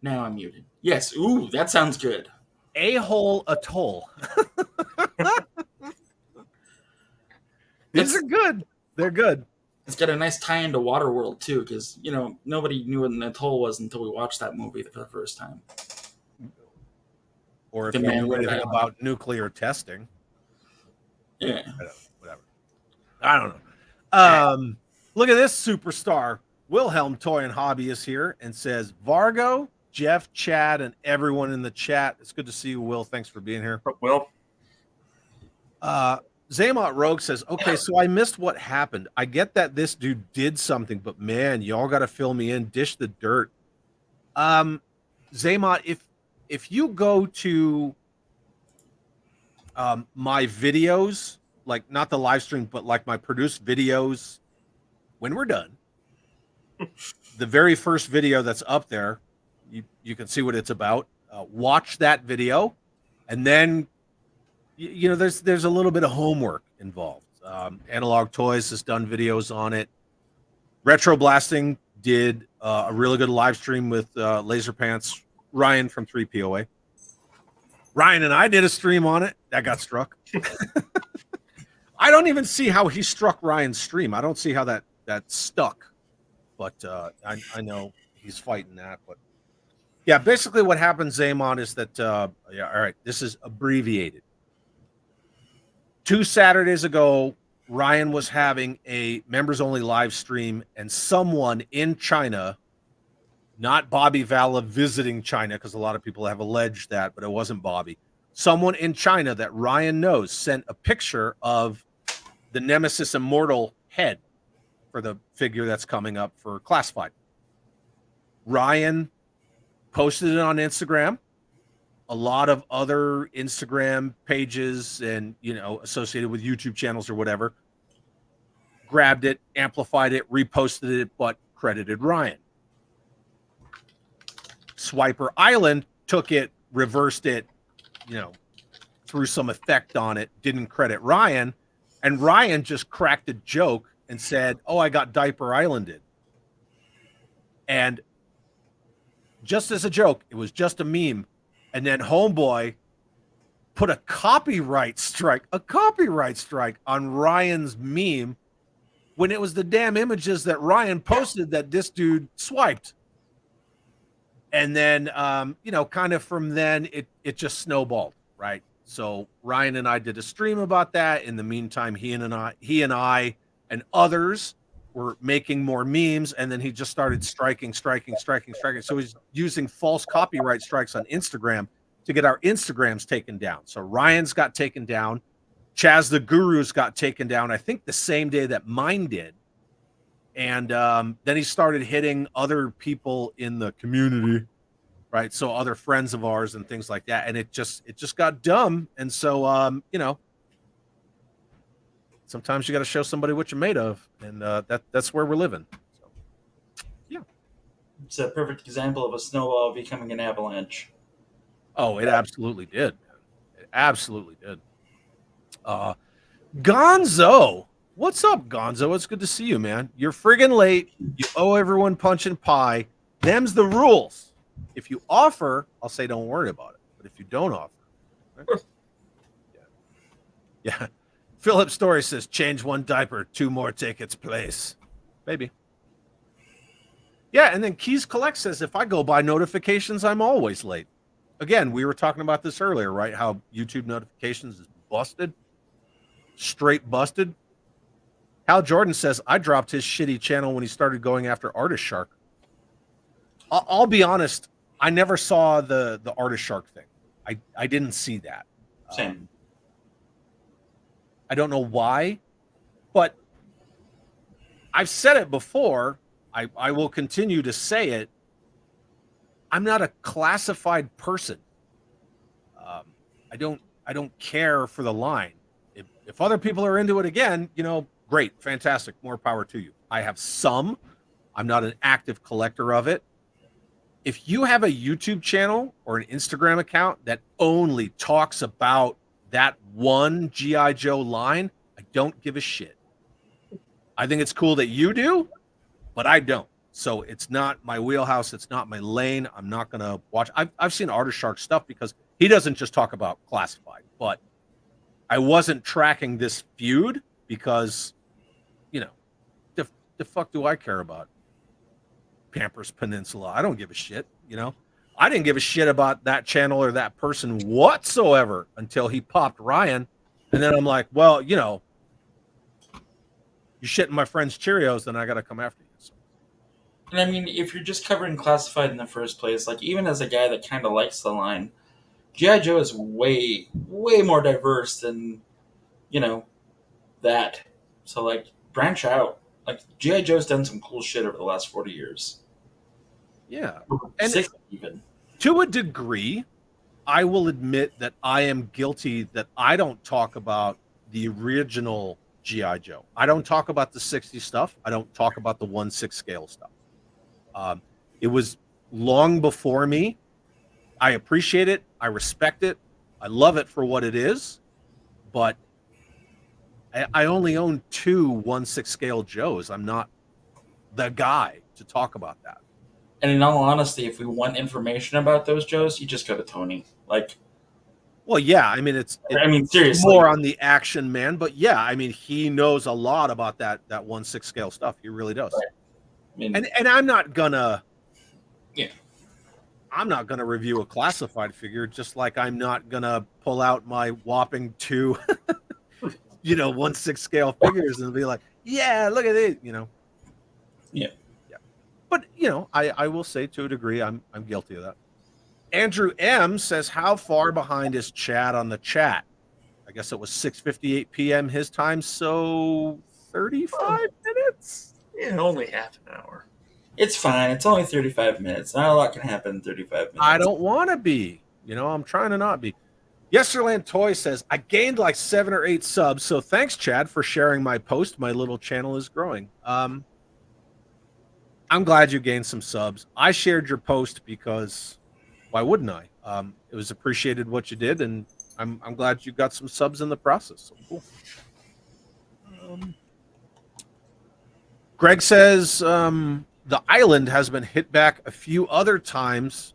Now I'm muted. Yes. Ooh, that sounds good. A-hole Atoll. These are good. They're good. It's got a nice tie into Waterworld too, because you know nobody knew what an atoll was until we watched that movie for the first time. Or if you knew anything about nuclear testing. Yeah. Whatever. I don't know. Look at this superstar. Wilhelm Toy and Hobby is here and says, Vargo, Jeff, Chad, and everyone in the chat. It's good to see you, Will. Thanks for being here. Will. Zaymot Rogue says, okay, so I missed what happened. I get that this dude did something, but man, y'all got to fill me in. Dish the dirt. Zaymot, if you go to my videos, like not the live stream, but like my produced videos, when we're done, the very first video that's up there, you can see what it's about. Watch that video, and then you know there's a little bit of homework involved. Analog Toys has done videos on it. Retro Blasting did a really good live stream with Laser Pants Ryan from 3POA. Ryan and I did a stream on it that got struck. I don't even see how he struck Ryan's stream. I don't see how that stuck, but I know he's fighting that. But yeah, basically what happens, Zaymon, is that all right, this is abbreviated. 2 Saturdays ago, Ryan was having a members-only live stream, and someone in China, not Bobby Valla visiting China, because a lot of people have alleged that, but it wasn't Bobby. Someone in China that Ryan knows sent a picture of the Nemesis Immortal head for the figure that's coming up for Classified. Ryan posted it on Instagram. A lot of other Instagram pages and, you know, associated with YouTube channels or whatever, grabbed it, amplified it, reposted it, but credited Ryan. Swiper Island took it, reversed it, you know, threw some effect on it, didn't credit Ryan, and Ryan just cracked a joke and said, oh, I got Diaper Islanded. And just as a joke, it was just a meme. And then Homeboy put a copyright strike on Ryan's meme when it was the damn images that Ryan posted that this dude swiped. And then, you know, kind of from then it just snowballed, right? So Ryan and I did a stream about that. In the meantime, he and I and others were making more memes, and then he just started striking. So he's using false copyright strikes on Instagram to get our Instagrams taken down. So Ryan's got taken down. Chaz the Guru's got taken down, I think the same day that mine did. And then he started hitting other people in the community, right? So other friends of ours and things like that. And it just got dumb. And so, you know, sometimes you got to show somebody what you're made of. And that's where we're living. So, yeah. It's a perfect example of a snowball becoming an avalanche. Oh, it absolutely did. It absolutely did. Gonzo. What's up, Gonzo? It's good to see you, man. You're friggin' late. You owe everyone punch and pie. Them's the rules. If you offer, I'll say don't worry about it. But if you don't offer, right? Yeah. Philip Story says change one diaper, 2 more take its place. Maybe. Yeah, and then Keys Collect says if I go by notifications, I'm always late. Again, we were talking about this earlier, right? How YouTube notifications is busted. Straight busted. Hal Jordan says I dropped his shitty channel when he started going after Artist Shark. I'll be honest, I never saw the Artist Shark thing. I didn't see that. Same. I don't know why, but I've said it before. I will continue to say it. I'm not a classified person. I don't care for the line. If other people are into it again, great, fantastic, more power to you. I have some. I'm not an active collector of it. If you have a YouTube channel or an Instagram account that only talks about that one G.I. Joe line, I don't give a shit. I think it's cool that you do, but I don't. So it's not my wheelhouse. It's not my lane. I'm not going to watch. I've seen Artist Shark stuff because he doesn't just talk about classified, but I wasn't tracking this feud because, the fuck do I care about Pampers Peninsula? I don't give a shit, I didn't give a shit about that channel or that person whatsoever until he popped Ryan. And then I'm like, well, you shitting my friend's Cheerios, then I got to come after you. So. And I mean, if you're just covering classified in the first place, like even as a guy that kind of likes the line, G.I. Joe is way, way more diverse than, that. So like branch out. Like G.I. Joe's done some cool shit over the last 40 years. Yeah. And 60 even. To a degree, I will admit that I am guilty that I don't talk about the original G.I. Joe. I don't talk about the 60 stuff. I don't talk about the 1/6 scale stuff. It was long before me. I appreciate it. I respect it. I love it for what it is. But I only own 2 1/6 scale Joes. I'm not the guy to talk about that. And in all honesty, if we want information about those Joes, you just go to Tony. Like, well, yeah, I mean, it's seriously, more on the action man, but yeah, I mean, he knows a lot about that 1/6 scale stuff. He really does. Right. And I'm not gonna, I'm not gonna review a classified figure, just like I'm not gonna pull out my whopping 2, 1/6 scale figures and be like, yeah, look at it, Yeah. But I will say to a degree, I'm guilty of that. Andrew M says, how far behind is Chad on the chat? I guess it was 6:58 p.m. his time, so 35 minutes. Yeah, only half an hour. It's fine. It's only 35 minutes. Not a lot can happen in 35 minutes. I don't want to be. I'm trying to not be. Yesterland Toy says, I gained like 7 or 8 subs, so thanks, Chad, for sharing my post. My little channel is growing. I'm glad you gained some subs. I shared your post because why wouldn't I? It was appreciated what you did, and I'm glad you got some subs in the process. So cool. Greg says the island has been hit back a few other times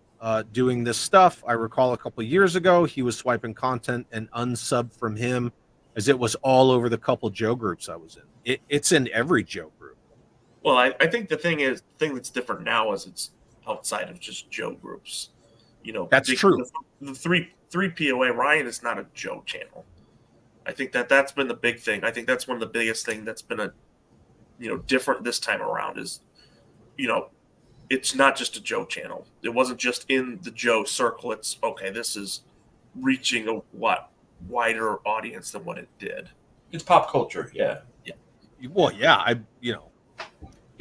doing this stuff. I recall a couple of years ago, he was swiping content and unsubbed from him as it was all over the couple Joe groups I was in. It's in every Joe group. Well, I think the thing that's different now is it's outside of just Joe groups. That's true. The three POA Ryan is not a Joe channel. I think that's been the big thing. I think that's one of the biggest thing that's been different this time around is, it's not just a Joe channel. It wasn't just in the Joe circle. It's okay. This is reaching a wider audience than what it did. It's pop culture. Yeah. Yeah. Well, yeah.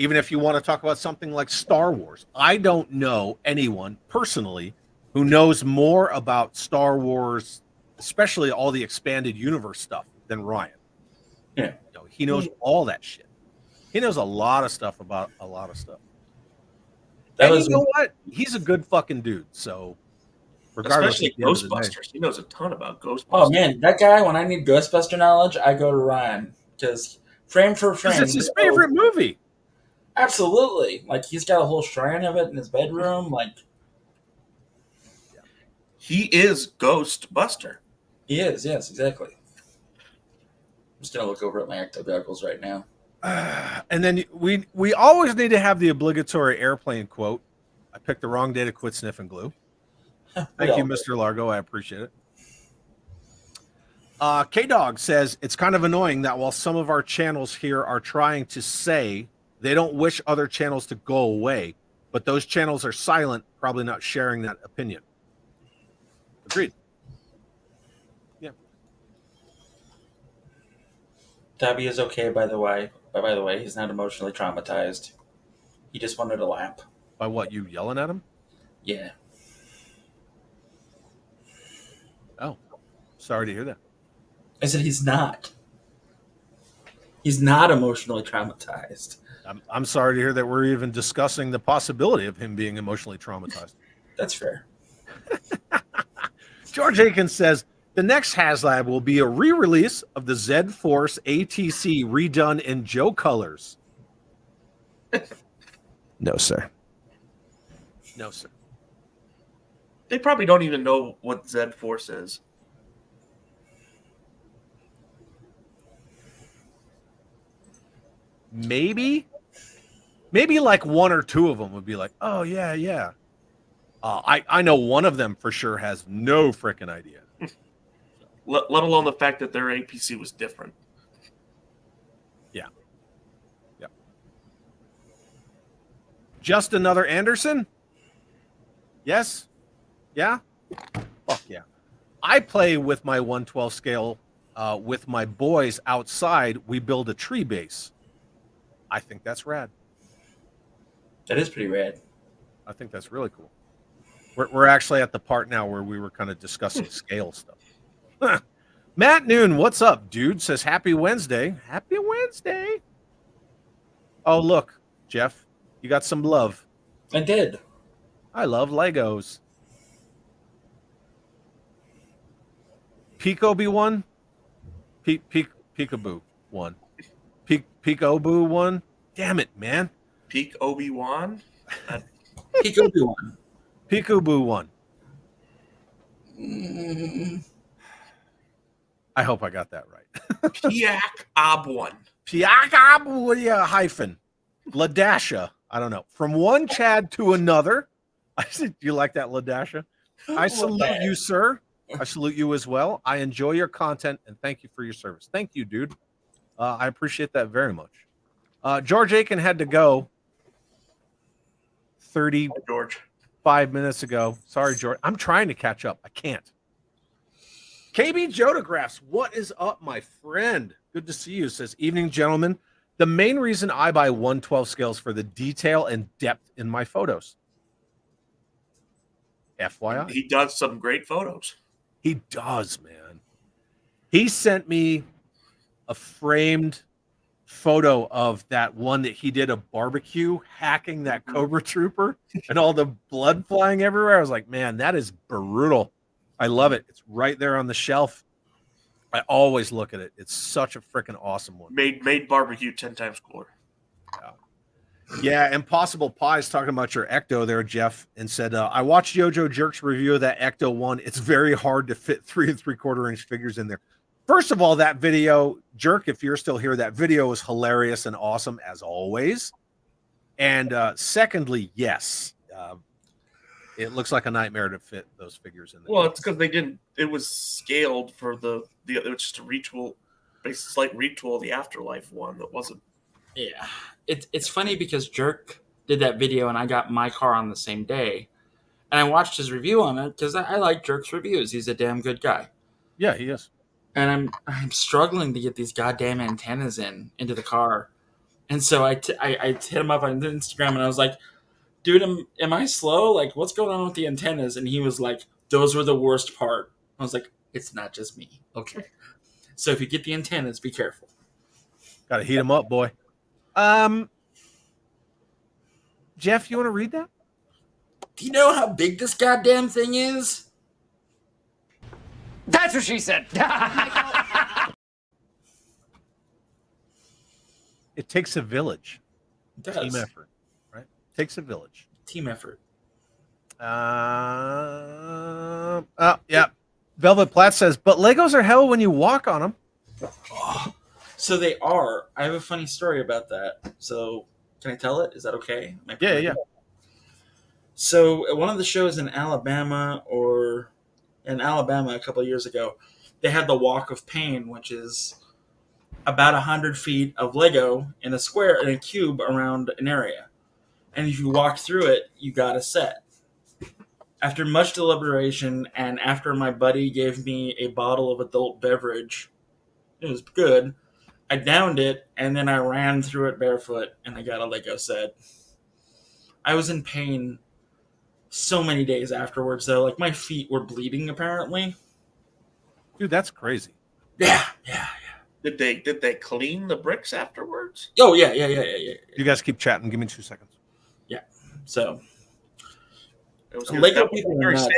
Even if you want to talk about something like Star Wars, I don't know anyone personally who knows more about Star Wars, especially all the expanded universe stuff, than Ryan. Yeah. He knows all that shit. He knows a lot of stuff about a lot of stuff. You know what? He's a good fucking dude. So, regardless, especially Ghostbusters, he knows a ton about Ghostbusters. Oh man, that guy! When I need Ghostbuster knowledge, I go to Ryan because frame for frame, it's his favorite movie. Absolutely, like he's got a whole shrine of it in his bedroom. Like, He is Ghostbuster. He is, yes, exactly. I'm just gonna look over at my ecto-goggles right now. And then we always need to have the obligatory airplane quote. I picked the wrong day to quit sniffing glue. Thank you, Mr. Largo. I appreciate it. K-Dog says, it's kind of annoying that while some of our channels here are trying to say they don't wish other channels to go away, but those channels are silent, probably not sharing that opinion. Agreed. Yeah. Tabby is okay, by the way. By the way, he's not emotionally traumatized. He just wanted a lap. By what, you yelling at him? Yeah. Oh, sorry to hear that. I said he's not. He's not emotionally traumatized. I'm sorry to hear that we're even discussing the possibility of him being emotionally traumatized. That's fair. George Aiken says, the next HasLab will be a re-release of the Z-Force ATC redone in Joe colors. No, sir. No, sir. They probably don't even know what Z-Force is. Maybe like one or two of them would be like, oh, yeah, yeah. I know one of them for sure has no freaking idea. Let alone the fact that their APC was different. Yeah. Yeah. Just another Anderson? Yes? Yeah? Fuck yeah. I play with my 112 scale with my boys outside. We build a tree base. I think that's rad. That is pretty rad. I think that's really cool. We're actually at the part now where we were kind of discussing scale stuff. Matt Noon, what's up, dude? Says happy Wednesday. Happy Wednesday. Oh, look, Jeff, you got some love. I did. I love Legos. Peekaboo one? Peekaboo one. Peekaboo one? Damn it, man. Peak Obi-Wan? Peekaboo. Peekaboo one. I hope I got that right. Piak Ob-One. Piakaboo hyphen. Ladasha. I don't know. From one Chad to another. I said, do you like that, Ladasha? I salute you, sir. I salute you as well. I enjoy your content and thank you for your service. Thank you, dude. I appreciate that very much. George Aiken had to go 35 minutes ago. Sorry, George. I'm trying to catch up. I can't. KB Jodographs, what is up, my friend? Good to see you. Says, evening, gentlemen. The main reason I buy 112 scales for the detail and depth in my photos. FYI. He does some great photos. He does, man. He sent me a framed photo of that one that he did a barbecue hacking that Cobra Trooper and all the blood flying everywhere. I was like, man, that is brutal. I love it. It's right there on the shelf. I always look at it. It's such a freaking awesome one. Made barbecue 10 times cooler. Yeah, Impossible Pie's talking about your Ecto there, Jeff, and said, I watched Yojo Jerk's review of that Ecto one. It's very hard to fit 3 3/4 inch figures in there. First of all, that video, Jerk, if you're still here, that video is hilarious and awesome as always. And secondly, yes, it looks like a nightmare to fit those figures in there. Well, it's because they didn't. It was scaled for the it was just a retool, basically slight retool of the Afterlife one that wasn't. Yeah. It's funny because Jerk did that video and I got my car on the same day. And I watched his review on it because I like Jerk's reviews. He's a damn good guy. Yeah, he is. And I'm struggling to get these goddamn antennas into the car. And so I hit him up on Instagram and I was like, dude, am I slow? Like, what's going on with the antennas? And he was like, those were the worst part. I was like, it's not just me. Okay. So if you get the antennas, be careful. Got to heat them up, boy. Jeff, you want to read that? Do you know how big this goddamn thing is? That's what she said. It takes a village. It does. Team effort, right? Takes a village. Team effort. Yeah. Velvet Platt says, but Legos are hell when you walk on them. Oh, so they are. I have a funny story about that. So can I tell it? Is that okay? Am I Yeah, permitted? yeah. So at one of the shows in Alabama a couple of years ago, they had the Walk of Pain, which is about 100 feet of Lego in a square, in a cube around an area. And if you walk through it, you got a set. After much deliberation, and after my buddy gave me a bottle of adult beverage, it was good. I downed it, and then I ran through it barefoot, and I got a Lego set. I was in pain so many days afterwards, though. Like, my feet were bleeding, apparently. Dude, that's crazy. Yeah. Did they clean the bricks afterwards? Oh, yeah. You guys keep chatting. Give me 2 seconds. So, It was Lego people are very nuts.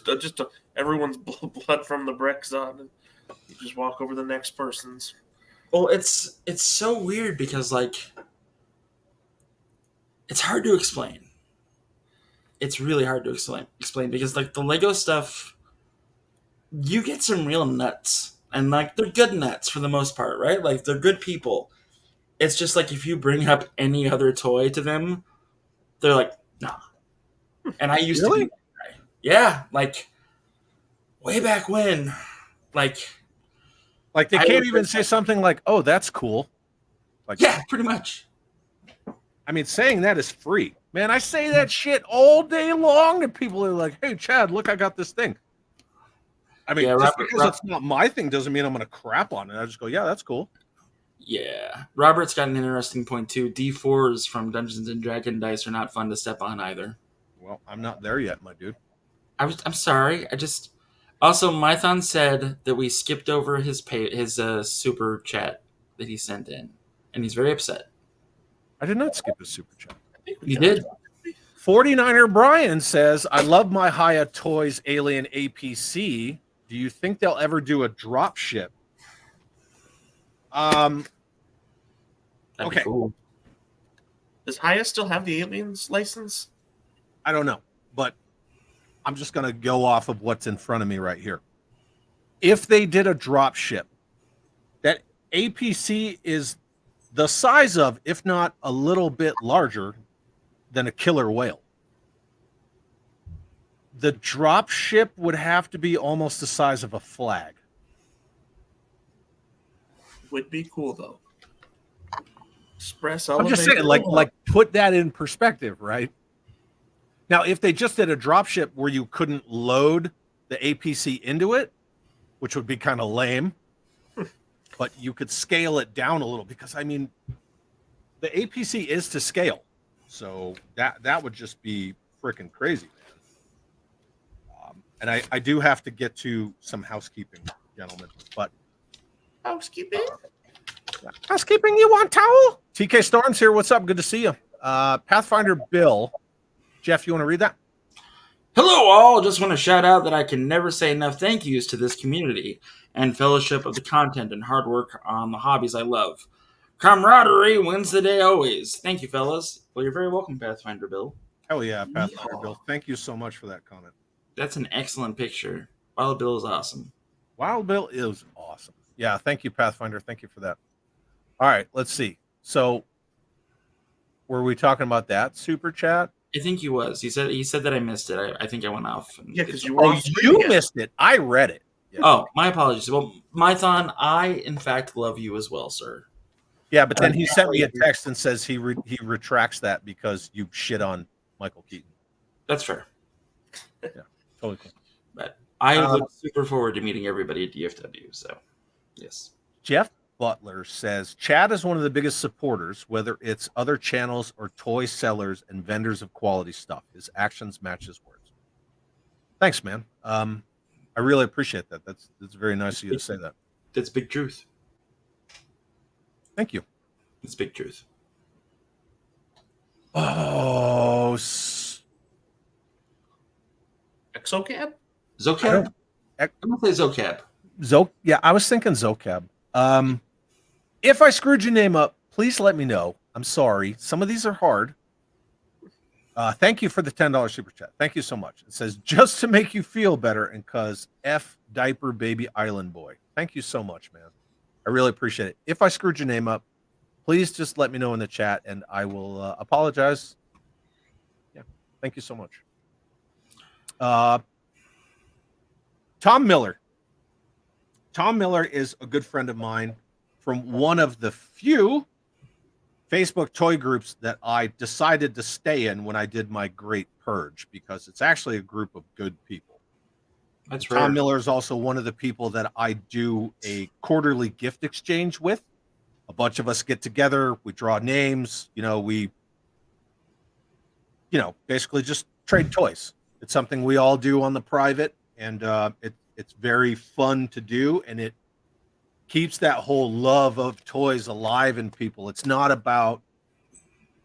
sad. Just everyone's blood from the bricks on, and you just walk over the next person's. well, it's so weird because, like, it's hard to explain. It's really hard to explain because, like, the Lego stuff, you get some real nuts. And, like, they're good nuts for the most part, right? Like, they're good people. It's just, like, if you bring up any other toy to them, they're like, nah. And I used to be that guy. Yeah, like, way back when. Like Like, they I can't would- even say something like, oh, that's cool. Like, yeah, pretty much. I mean, saying that is free. Man, I say that shit all day long to people who are like, hey, Chad, look, I got this thing. I mean, Yeah, just Robert- because it's not my thing doesn't mean I'm going to crap on it. I just go, yeah, that's cool. Yeah. Robert's got an interesting point, too. D4s from Dungeons & Dragon dice are not fun to step on either. Well, I'm not there yet, my dude. I'm sorry. Also, Mython said that we skipped over his super chat that he sent in, and he's very upset. I did not skip a super chat. You did? 49er Brian says, I love my Haya Toys Alien APC. Do you think they'll ever do a drop ship? That'd Okay. be cool. Does Haya still have the aliens license? I don't know, but I'm just going to go off of what's in front of me right here. If they did a drop ship, that APC is the size of, if not a little bit larger than a killer whale. The drop ship would have to be almost the size of a flag. Would be cool though. Express I'm just elevator. saying, like put that in perspective, right? Now, if they just did a drop ship where you couldn't load the APC into it, which would be kind of lame, but you could scale it down a little because, I mean, the APC is to scale. So that would just be freaking crazy, man. And I do have to get to some housekeeping, gentlemen. But housekeeping. Housekeeping, you want towel? TK Storms here. What's up? Good to see you. Pathfinder Bill. Jeff, you want to read that? Hello, all. Just want to shout out that I can never say enough thank yous to this community and fellowship of the content and hard work on the hobbies I love. Camaraderie wins the day always. Thank you, fellas. Well, you're very welcome, Pathfinder Bill. Hell yeah, Pathfinder Bill. Thank you so much for that comment. That's an excellent picture. Wild Bill is awesome. Wild Bill is awesome. Yeah, thank you, Pathfinder. Thank you for that. All right, let's see. So, were we talking about that super chat? I think he was. He said that I missed it. I think I went off. Yeah, because you were. Oh, you missed it. I read it. Yeah. Oh, my apologies. Well, Mython, I in fact love you as well, sir. Yeah, but then he sent me a text and says he retracts that because you shit on Michael Keaton. That's fair. Yeah, totally cool. But I look super forward to meeting everybody at DFW. So, yes. Jeff Butler says Chad is one of the biggest supporters, whether it's other channels or toy sellers and vendors of quality stuff. His actions match his words. Thanks, man. I really appreciate that. That's very nice of you to say that. That's big truth. Thank you. It's big truth. Oh, Exocab? Zocab? I'm going to say Zocab. Yeah, I was thinking Zocab. If I screwed your name up, please let me know. I'm sorry. Some of these are hard. Thank you for the $10 super chat. Thank you so much. It says, just to make you feel better and cause F diaper baby island boy. Thank you so much, man. I really appreciate it. If I screwed your name up, please just let me know in the chat and I will apologize. Yeah. Thank you so much. Tom Miller. Tom Miller is a good friend of mine from one of the few Facebook toy groups that I decided to stay in when I did my great purge, because it's actually a group of good people. That's Tom rare. Miller is also one of the people that I do a quarterly gift exchange with. A bunch of us get together, we draw names, we basically just trade toys. It's something we all do on the private, and it's very fun to do, and it keeps that whole love of toys alive in people. It's not about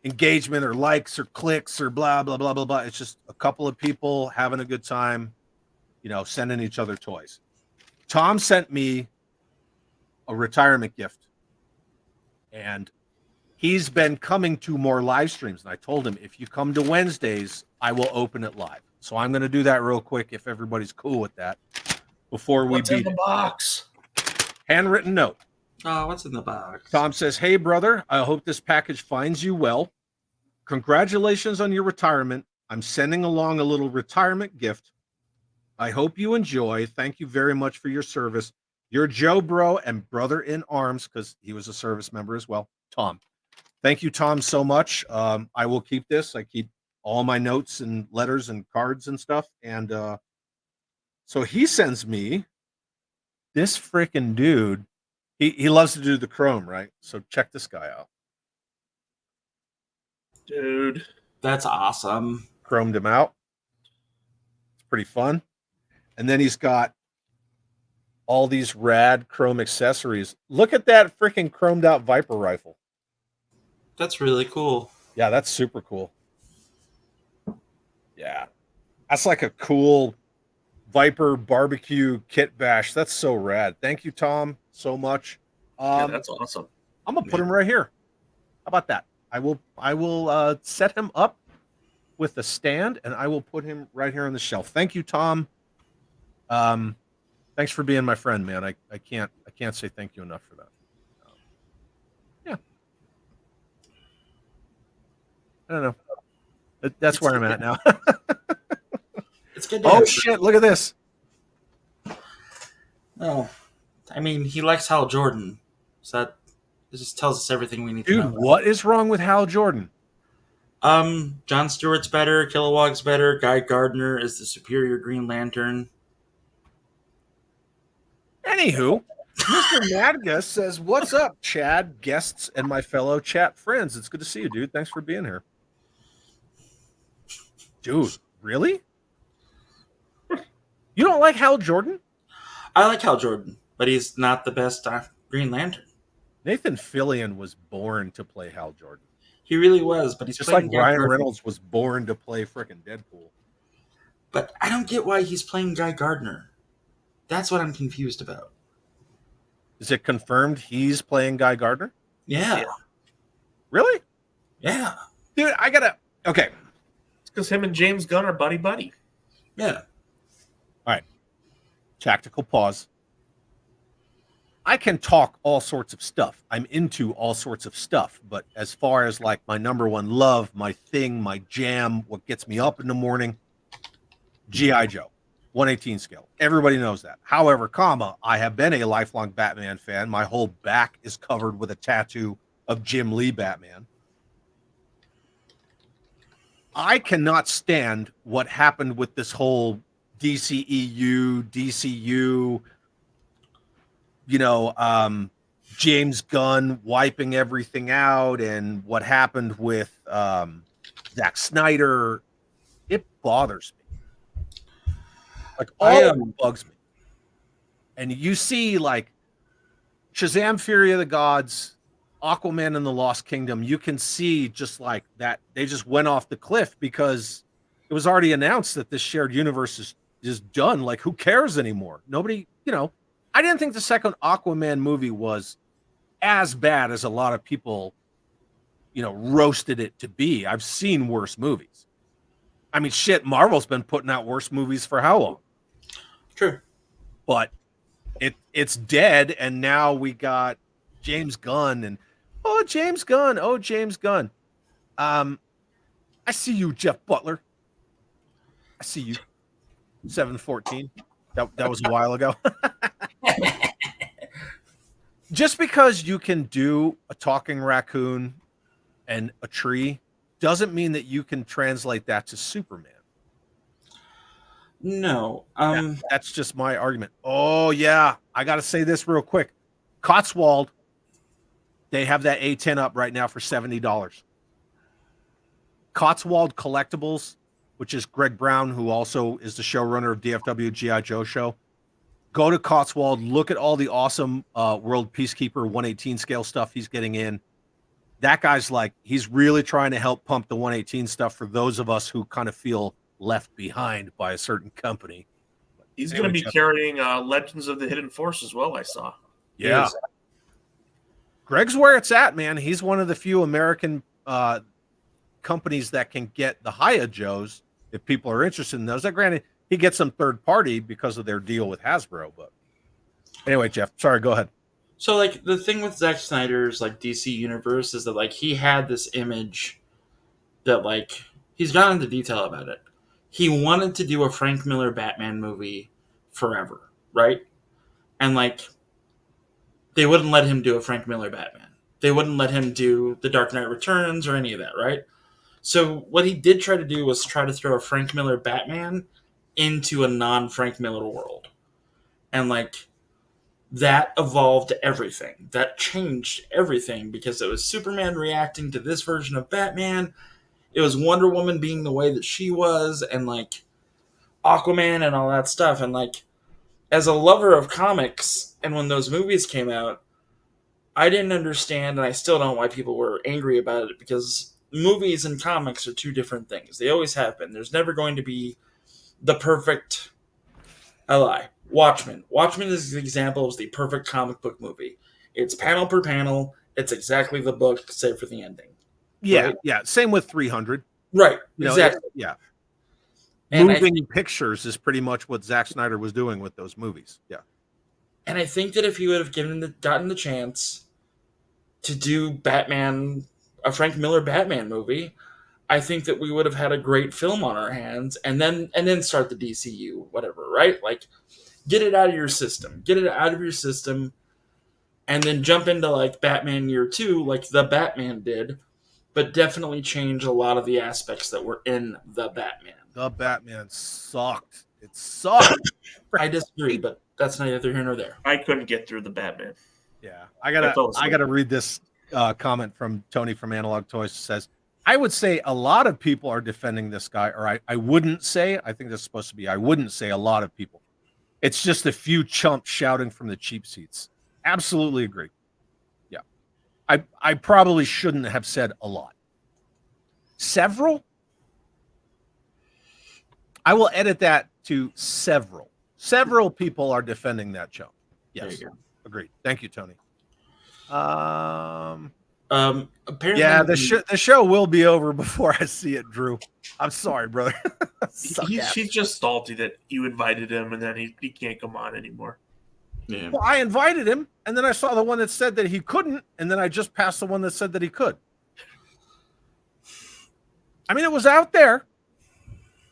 engagement or likes or clicks or blah, blah, blah, blah, blah. It's just a couple of people having a good time, sending each other toys. Tom sent me a retirement gift, and he's been coming to more live streams. And I told him, if you come to Wednesdays, I will open it live. So I'm going to do that real quick if everybody's cool with that before we What's in beat the it. box? Handwritten note. Oh, what's in the box? Tom says, hey, brother, I hope this package finds you well. Congratulations on your retirement. I'm sending along a little retirement gift. I hope you enjoy. Thank you very much for your service. Your Joe Bro and brother in arms, because he was a service member as well, Tom. Thank you, Tom, so much. I will keep this. I keep all my notes and letters and cards and stuff. And so he sends me this freaking dude. He loves to do the chrome, right? So check this guy out. Dude. That's awesome. Chromed him out. It's pretty fun. And then he's got all these rad chrome accessories. Look at that freaking chromed out Viper rifle. That's really cool. Yeah, that's super cool. Yeah. That's like a cool Viper barbecue kit bash. That's so rad. Thank you, Tom, so much. Yeah, that's awesome. I'm gonna put him right here. How about that? I will set him up with a stand, and I will put him right here on the shelf. Thank you, Tom. Thanks for being my friend, man. I can't say thank you enough for that. Yeah. I don't know. That's where I'm at now. It's good to Oh have- shit! Look at this. Oh, I mean, he likes Hal Jordan, so that just tells us everything we need to Dude, know. what is wrong with Hal Jordan? John Stewart's better, Kilowog's better, Guy Gardner is the superior Green Lantern. Anywho, Mr. Madga says, what's up, Chad, guests, and my fellow chat friends? It's good to see you, dude. Thanks for being here. Dude, really? You don't like Hal Jordan? I like Hal Jordan, but he's not the best Green Lantern. Nathan Fillion was born to play Hal Jordan. He really was, but he's Just playing like Guy Ryan Gardner. Reynolds was born to play frickin' Deadpool. But I don't get why he's playing Guy Gardner. That's what I'm confused about. Is it confirmed he's playing Guy Gardner? Yeah. Really? Yeah. Dude, I gotta... Okay. It's because him and James Gunn are buddy-buddy. Yeah. Tactical pause. I can talk all sorts of stuff. I'm into all sorts of stuff. But as far as like my number one love, my thing, my jam, what gets me up in the morning, G.I. Joe, 118 scale. Everybody knows that. However, I have been a lifelong Batman fan. My whole back is covered with a tattoo of Jim Lee Batman. I cannot stand what happened with this whole DCEU, DCU, James Gunn wiping everything out, and what happened with Zack Snyder. It bothers me. Like, all of it bugs me. And you see, like, Shazam! Fury of the Gods, Aquaman and the Lost Kingdom, you can see just like that they just went off the cliff because it was already announced that this shared universe is done. Like, who cares anymore? Nobody, I didn't think the second Aquaman movie was as bad as a lot of people, roasted it to be. I've seen worse movies. I mean, shit, Marvel's been putting out worse movies for how long? True. But it's dead, and now we got James Gunn and James Gunn. I see you, Jeff Butler. I see you. 714. That was a while ago. Just because you can do a talking raccoon and a tree doesn't mean that you can translate that to Superman. No. That's just my argument. Oh, yeah. I got to say this real quick. Cotswold, they have that A10 up right now for $70. Cotswold Collectibles, which is Greg Brown, who also is the showrunner of DFW G.I. Joe show. Go to Cotswold, look at all the awesome World Peacekeeper 118 scale stuff he's getting in. That guy's like, he's really trying to help pump the 118 stuff for those of us who kind of feel left behind by a certain company. He's going to be carrying Legends of the Hidden Force as well, I saw. Yeah. Greg's where it's at, man. He's one of the few American companies that can get the Hiya Joes if people are interested in those. Now, granted, he gets some third party because of their deal with Hasbro. But anyway, Jeff, sorry, go ahead. So, like, the thing with Zack Snyder's, like, DC Universe is that, like, he had this image that, like, he's gone into detail about it. He wanted to do a Frank Miller Batman movie forever, right? And, like, they wouldn't let him do a Frank Miller Batman. They wouldn't let him do The Dark Knight Returns or any of that, right? So what he did try to do was try to throw a Frank Miller Batman into a non-Frank Miller world. And, like, that evolved everything. That changed everything because it was Superman reacting to this version of Batman. It was Wonder Woman being the way that she was, and, like, Aquaman and all that stuff. And, like, as a lover of comics, and when those movies came out, I didn't understand, and I still don't, why people were angry about it, because movies and comics are two different things. They always have been. There's never going to be the perfect... I lie. Watchmen. Watchmen is an example of the perfect comic book movie. It's panel per panel. It's exactly the book, save for the ending. Yeah, right? yeah. Same with 300. Right, You know, exactly. yeah. And Moving pictures is pretty much what Zack Snyder was doing with those movies. Yeah. And I think that if he would have gotten the chance to do Batman, a Frank Miller Batman movie, I think that we would have had a great film on our hands, and then start the DCU, whatever, right? Like, get it out of your system. Get it out of your system, and then jump into, like, Batman Year 2, like the Batman did, but definitely change a lot of the aspects that were in the Batman. The Batman sucked. It sucked. I disagree, but that's neither here nor there. I couldn't get through the Batman. Yeah. I gotta read this comment from Tony from Analog Toys. It says, I would say a lot of people are defending this guy, or I wouldn't say, I think this is supposed to be, I wouldn't say a lot of people. It's just a few chumps shouting from the cheap seats. Absolutely agree. Yeah. I probably shouldn't have said a lot. Several? I will edit that to several. Several people are defending that chump. Yes. There you go. Agreed. Thank you, Tony. Apparently, Yeah, the show will be over before I see it, Drew. I'm sorry, brother. He's just salty that you invited him and then he can't come on anymore. Yeah. Well, I invited him, and then I saw the one that said that he couldn't, and then I just passed the one that said that he could. I mean, it was out there,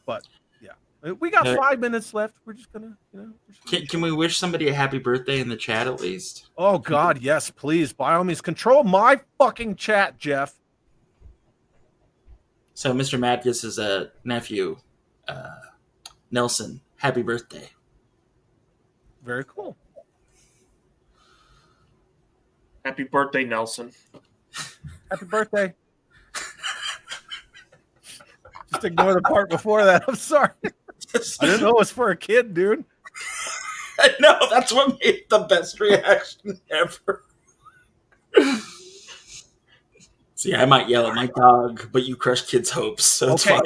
but yeah, we got 5 minutes left. We're just gonna, Can we wish somebody a happy birthday in the chat at least? Oh God, yes, please. By all means, control my fucking chat, Jeff. So, Mr. Madgus' nephew, Nelson, happy birthday. Very cool. Happy birthday, Nelson. Happy birthday. Just ignore the part before that. I'm sorry. I didn't know it was for a kid, dude. I know, that's what made the best reaction ever. See, I might yell at my dog, but you crush kids' hopes, so it's fine.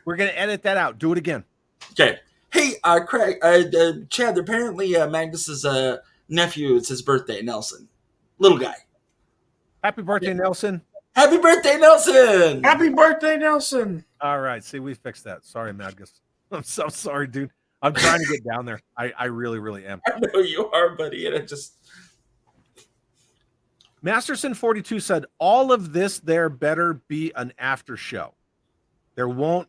We're going to edit that out. Do it again. Okay. Hey, Craig, Chad, apparently Magnus's nephew, it's his birthday, Nelson. Little guy. Happy birthday, Nelson. Happy birthday, Nelson! Happy birthday, Nelson! All right. See, we fixed that. Sorry, Madgus. I'm so sorry, dude. I'm trying to get down there. I really, really am. I know you are, buddy, and it just Masterson42 said, all of this there better be an after show. There won't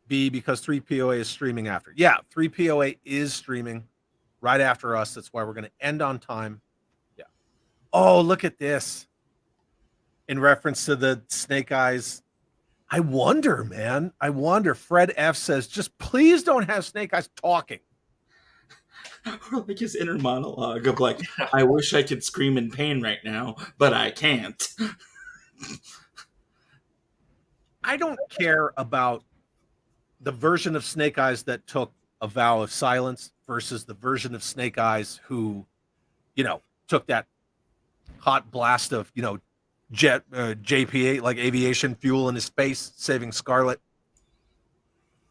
be because 3POA is streaming after. Yeah, 3POA is streaming right after us. That's why we're going to end on time. Yeah. Oh, look at this. In reference to the Snake Eyes. I wonder, man. I wonder. Fred F says, just please don't have Snake Eyes talking. or like his inner monologue of like, I wish I could scream in pain right now, but I can't. I don't care about the version of Snake Eyes that took a vow of silence versus the version of Snake Eyes who, took that hot blast of, JP8, like aviation fuel in his face, saving Scarlet.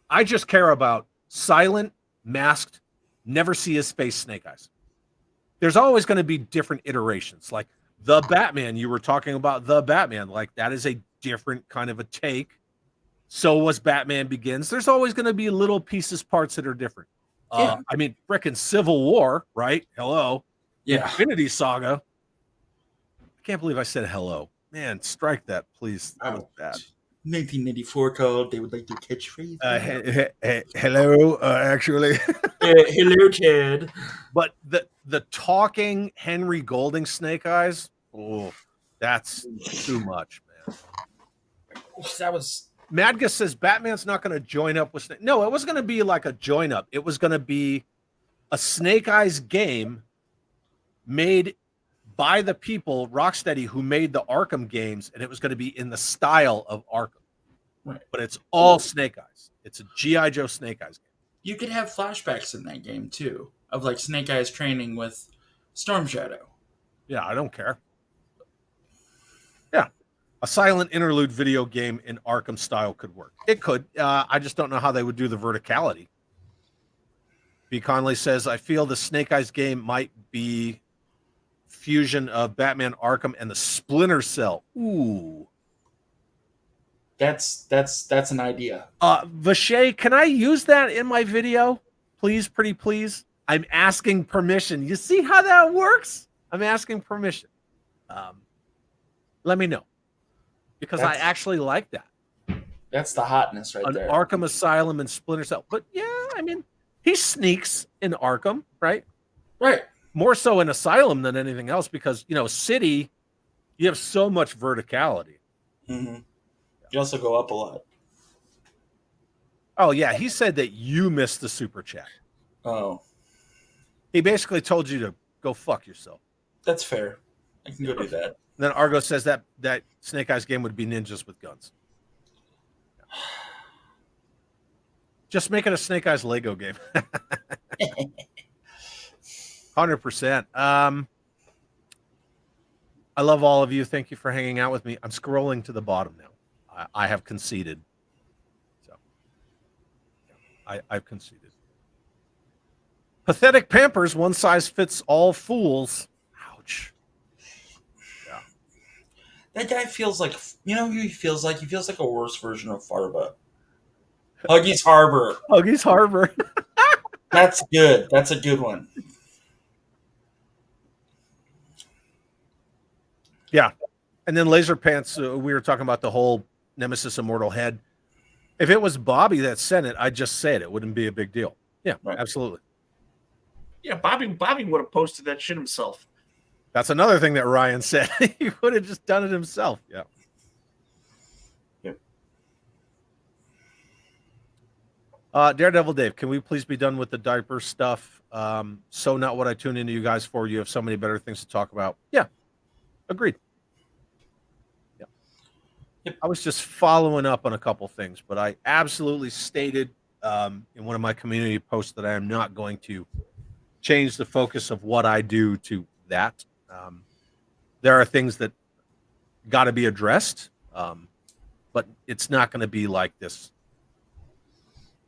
I just care about silent, masked, never see his face Snake Eyes. There's always going to be different iterations. Like the Batman, you were talking about the Batman. Like that is a different kind of a take. So was Batman Begins. There's always going to be little pieces, parts that are different. Yeah. I mean, frickin' Civil War, right? Hello. Yeah. Infinity Saga. I can't believe I said hello. Man, strike that, please. That was bad. 1994 called. They would like to catchphrase. Hello, actually. Hello, Chad. But the talking Henry Golding Snake Eyes, oh, that's too much, man. That was. Madgus says Batman's not going to join up with Snake. No, it was going to be like a join up. It was going to be a Snake Eyes game made by the people, Rocksteady, who made the Arkham games, and it was going to be in the style of Arkham. Right. But it's all Snake Eyes. It's a G.I. Joe Snake Eyes game. You could have flashbacks in that game, too, of like Snake Eyes training with Storm Shadow. Yeah, I don't care. Yeah. A silent interlude video game in Arkham style could work. It could. I just don't know how they would do the verticality. B. Conley says, I feel the Snake Eyes game might be fusion of Batman Arkham and the Splinter Cell. Ooh. That's an idea. Vache, can I use that in my video? Please, pretty please. I'm asking permission. You see how that works? I'm asking permission. Let me know. Because I actually like that. That's the hotness right there. Arkham Asylum and Splinter Cell. But yeah, I mean, he sneaks in Arkham, right? Right. More so in Asylum than anything else because, City, you have so much verticality. Mm-hmm. You also go up a lot. Oh, yeah. He said that you missed the super chat. Oh. He basically told you to go fuck yourself. That's fair. I can go do that. And then Argo says that Snake Eyes game would be ninjas with guns. Just make it a Snake Eyes Lego game. 100%. I love all of you. Thank you for hanging out with me. I'm scrolling to the bottom now. I have conceded. So I've conceded. Pathetic Pampers, one size fits all fools. Ouch. Yeah. That guy feels like, who he feels like? He feels like a worse version of Farba. Huggies Harbor. Huggies Harbor. That's good. That's a good one. Yeah. And then Laser Pants, we were talking about the whole Nemesis Immortal head. If it was Bobby that sent it, I'd just say it. It wouldn't be a big deal. Yeah, right. Absolutely. Yeah, Bobby would have posted that shit himself. That's another thing that Ryan said. He would have just done it himself. Yeah. Daredevil Dave, can we please be done with the diaper stuff? So not what I tune into you guys for. You have so many better things to talk about. Yeah. Agreed. Yeah. Yep. I was just following up on a couple things, but I absolutely stated in one of my community posts that I am not going to change the focus of what I do to that. There are things that got to be addressed, but it's not going to be like this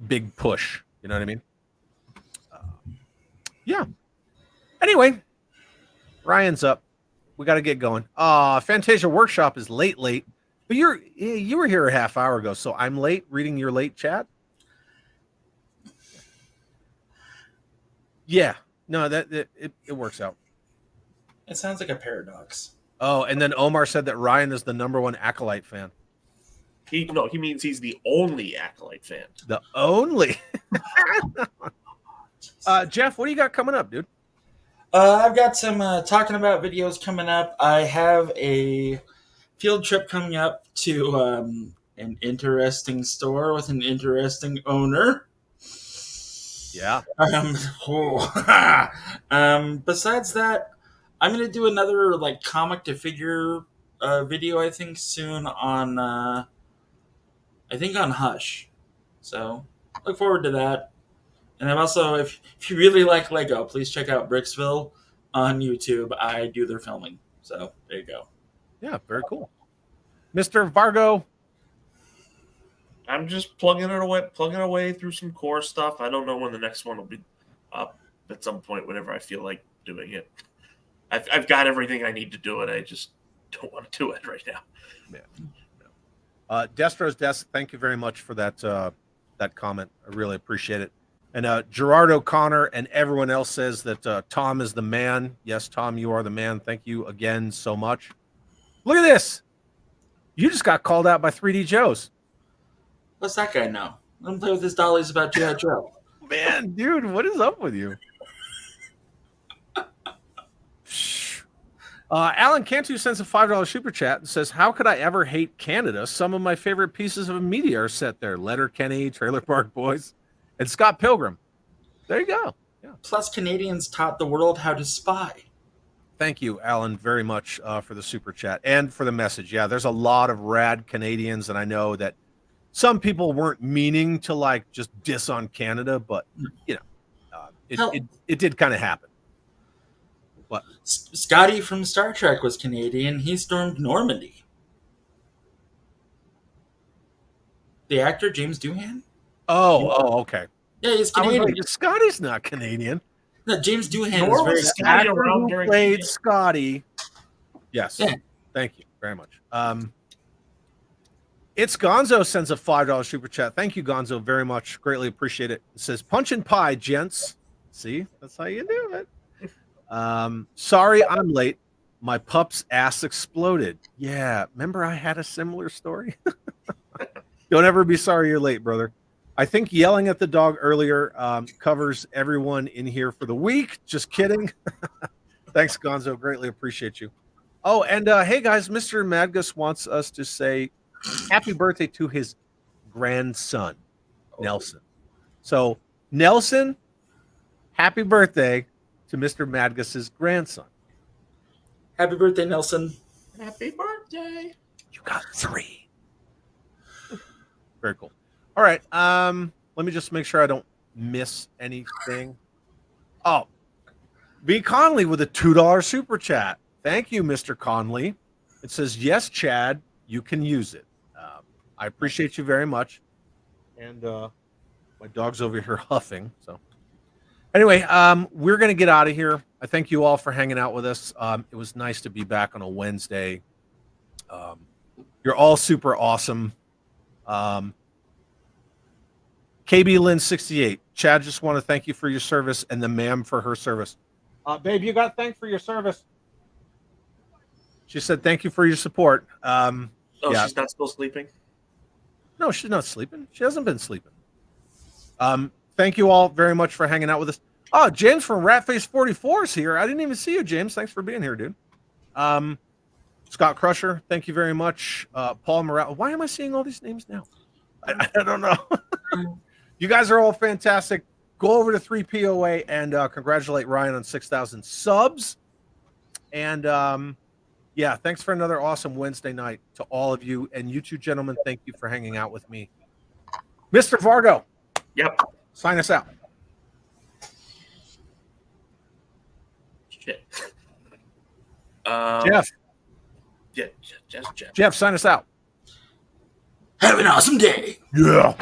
big push. You know what I mean? Yeah. Anyway, Ryan's up. We got to get going. Fantasia Workshop is late. But you were here a half hour ago, so I'm late reading your late chat. Yeah, no, it works out. It sounds like a paradox. Oh, and then Omar said that Ryan is the #1 Acolyte fan. He means he's the only Acolyte fan. The only. Jeff, what do you got coming up, dude? I've got some talking about videos coming up. I have a field trip coming up to an interesting store with an interesting owner. Yeah. Besides that, I'm gonna do another like comic to figure video. I think soon on on Hush. So look forward to that. And I'm also, if you really like Lego, please check out Bricksville on YouTube. I do their filming. So there you go. Yeah, very cool. Mr. Vargo. I'm just plugging it away through some core stuff. I don't know when the next one will be up at some point, whenever I feel like doing it. I've got everything I need to do it. I just don't want to do it right now. Yeah. Destro's Desk, thank you very much for that comment. I really appreciate it. And Gerard O'Connor and everyone else says that Tom is the man. Yes, Tom, you are the man. Thank you again so much. Look at this. You just got called out by 3D Joe's. What's that guy know? Let him play with his dollies about G.I. Joe. Man, dude, what is up with you? Alan Cantu sends a $5 super chat and says, how could I ever hate Canada? Some of my favorite pieces of media are set there. Letterkenny, Trailer Park Boys, and Scott Pilgrim. There you go. Yeah. Plus, Canadians taught the world how to spy. Thank you, Alan, very much for the super chat and for the message. Yeah, there's a lot of rad Canadians, and I know that some people weren't meaning to like just diss on Canada, but you know, it did kind of happen. What? Scotty from Star Trek was Canadian. He stormed Normandy. The actor James Doohan. Oh, okay. Yeah, he's Canadian. Like, Scotty's not Canadian. No, James Doohan is very Scotty Actor around who during played the- Scotty. Yes. Yeah. Thank you very much. It's Gonzo sends a $5 super chat. Thank you, Gonzo, very much. Greatly appreciate it. It says, punch and pie, gents. See, that's how you do it. Sorry I'm late. My pup's ass exploded. Yeah, remember I had a similar story? Don't ever be sorry you're late, brother. I think yelling at the dog earlier covers everyone in here for the week. Just kidding. Thanks, Gonzo. Greatly appreciate you. Oh, and hey, guys, Mr. Madgus wants us to say happy birthday to his grandson, Nelson. So, Nelson, happy birthday to Mr. Madgus's grandson. Happy birthday, Nelson. Happy birthday. You got 3. Very cool. All right. Let me just make sure I don't miss anything. Oh, B. Conley with a $2 super chat. Thank you, Mr. Conley. It says, yes, Chad, you can use it. I appreciate you very much. And my dog's over here huffing. So anyway, we're going to get out of here. I thank you all for hanging out with us. It was nice to be back on a Wednesday. You're all super awesome. KB Lynn 68. Chad, just want to thank you for your service and the ma'am for her service. Babe, you got thanked for your service. She said thank you for your support. Oh, yeah. she's not still sleeping? No, she's not sleeping. She hasn't been sleeping. Thank you all very much for hanging out with us. Oh, James from Ratface44 is here. I didn't even see you, James. Thanks for being here, dude. Scott Crusher, thank you very much. Paul Morale. Why am I seeing all these names now? I don't know. You guys are all fantastic. Go over to 3POA and congratulate Ryan on 6,000 subs. And yeah, thanks for another awesome Wednesday night to all of you. And you two gentlemen, thank you for hanging out with me. Mr. Vargo. Yep. Sign us out. Shit. Jeff. Yeah, Jeff. Jeff, sign us out. Have an awesome day. Yeah.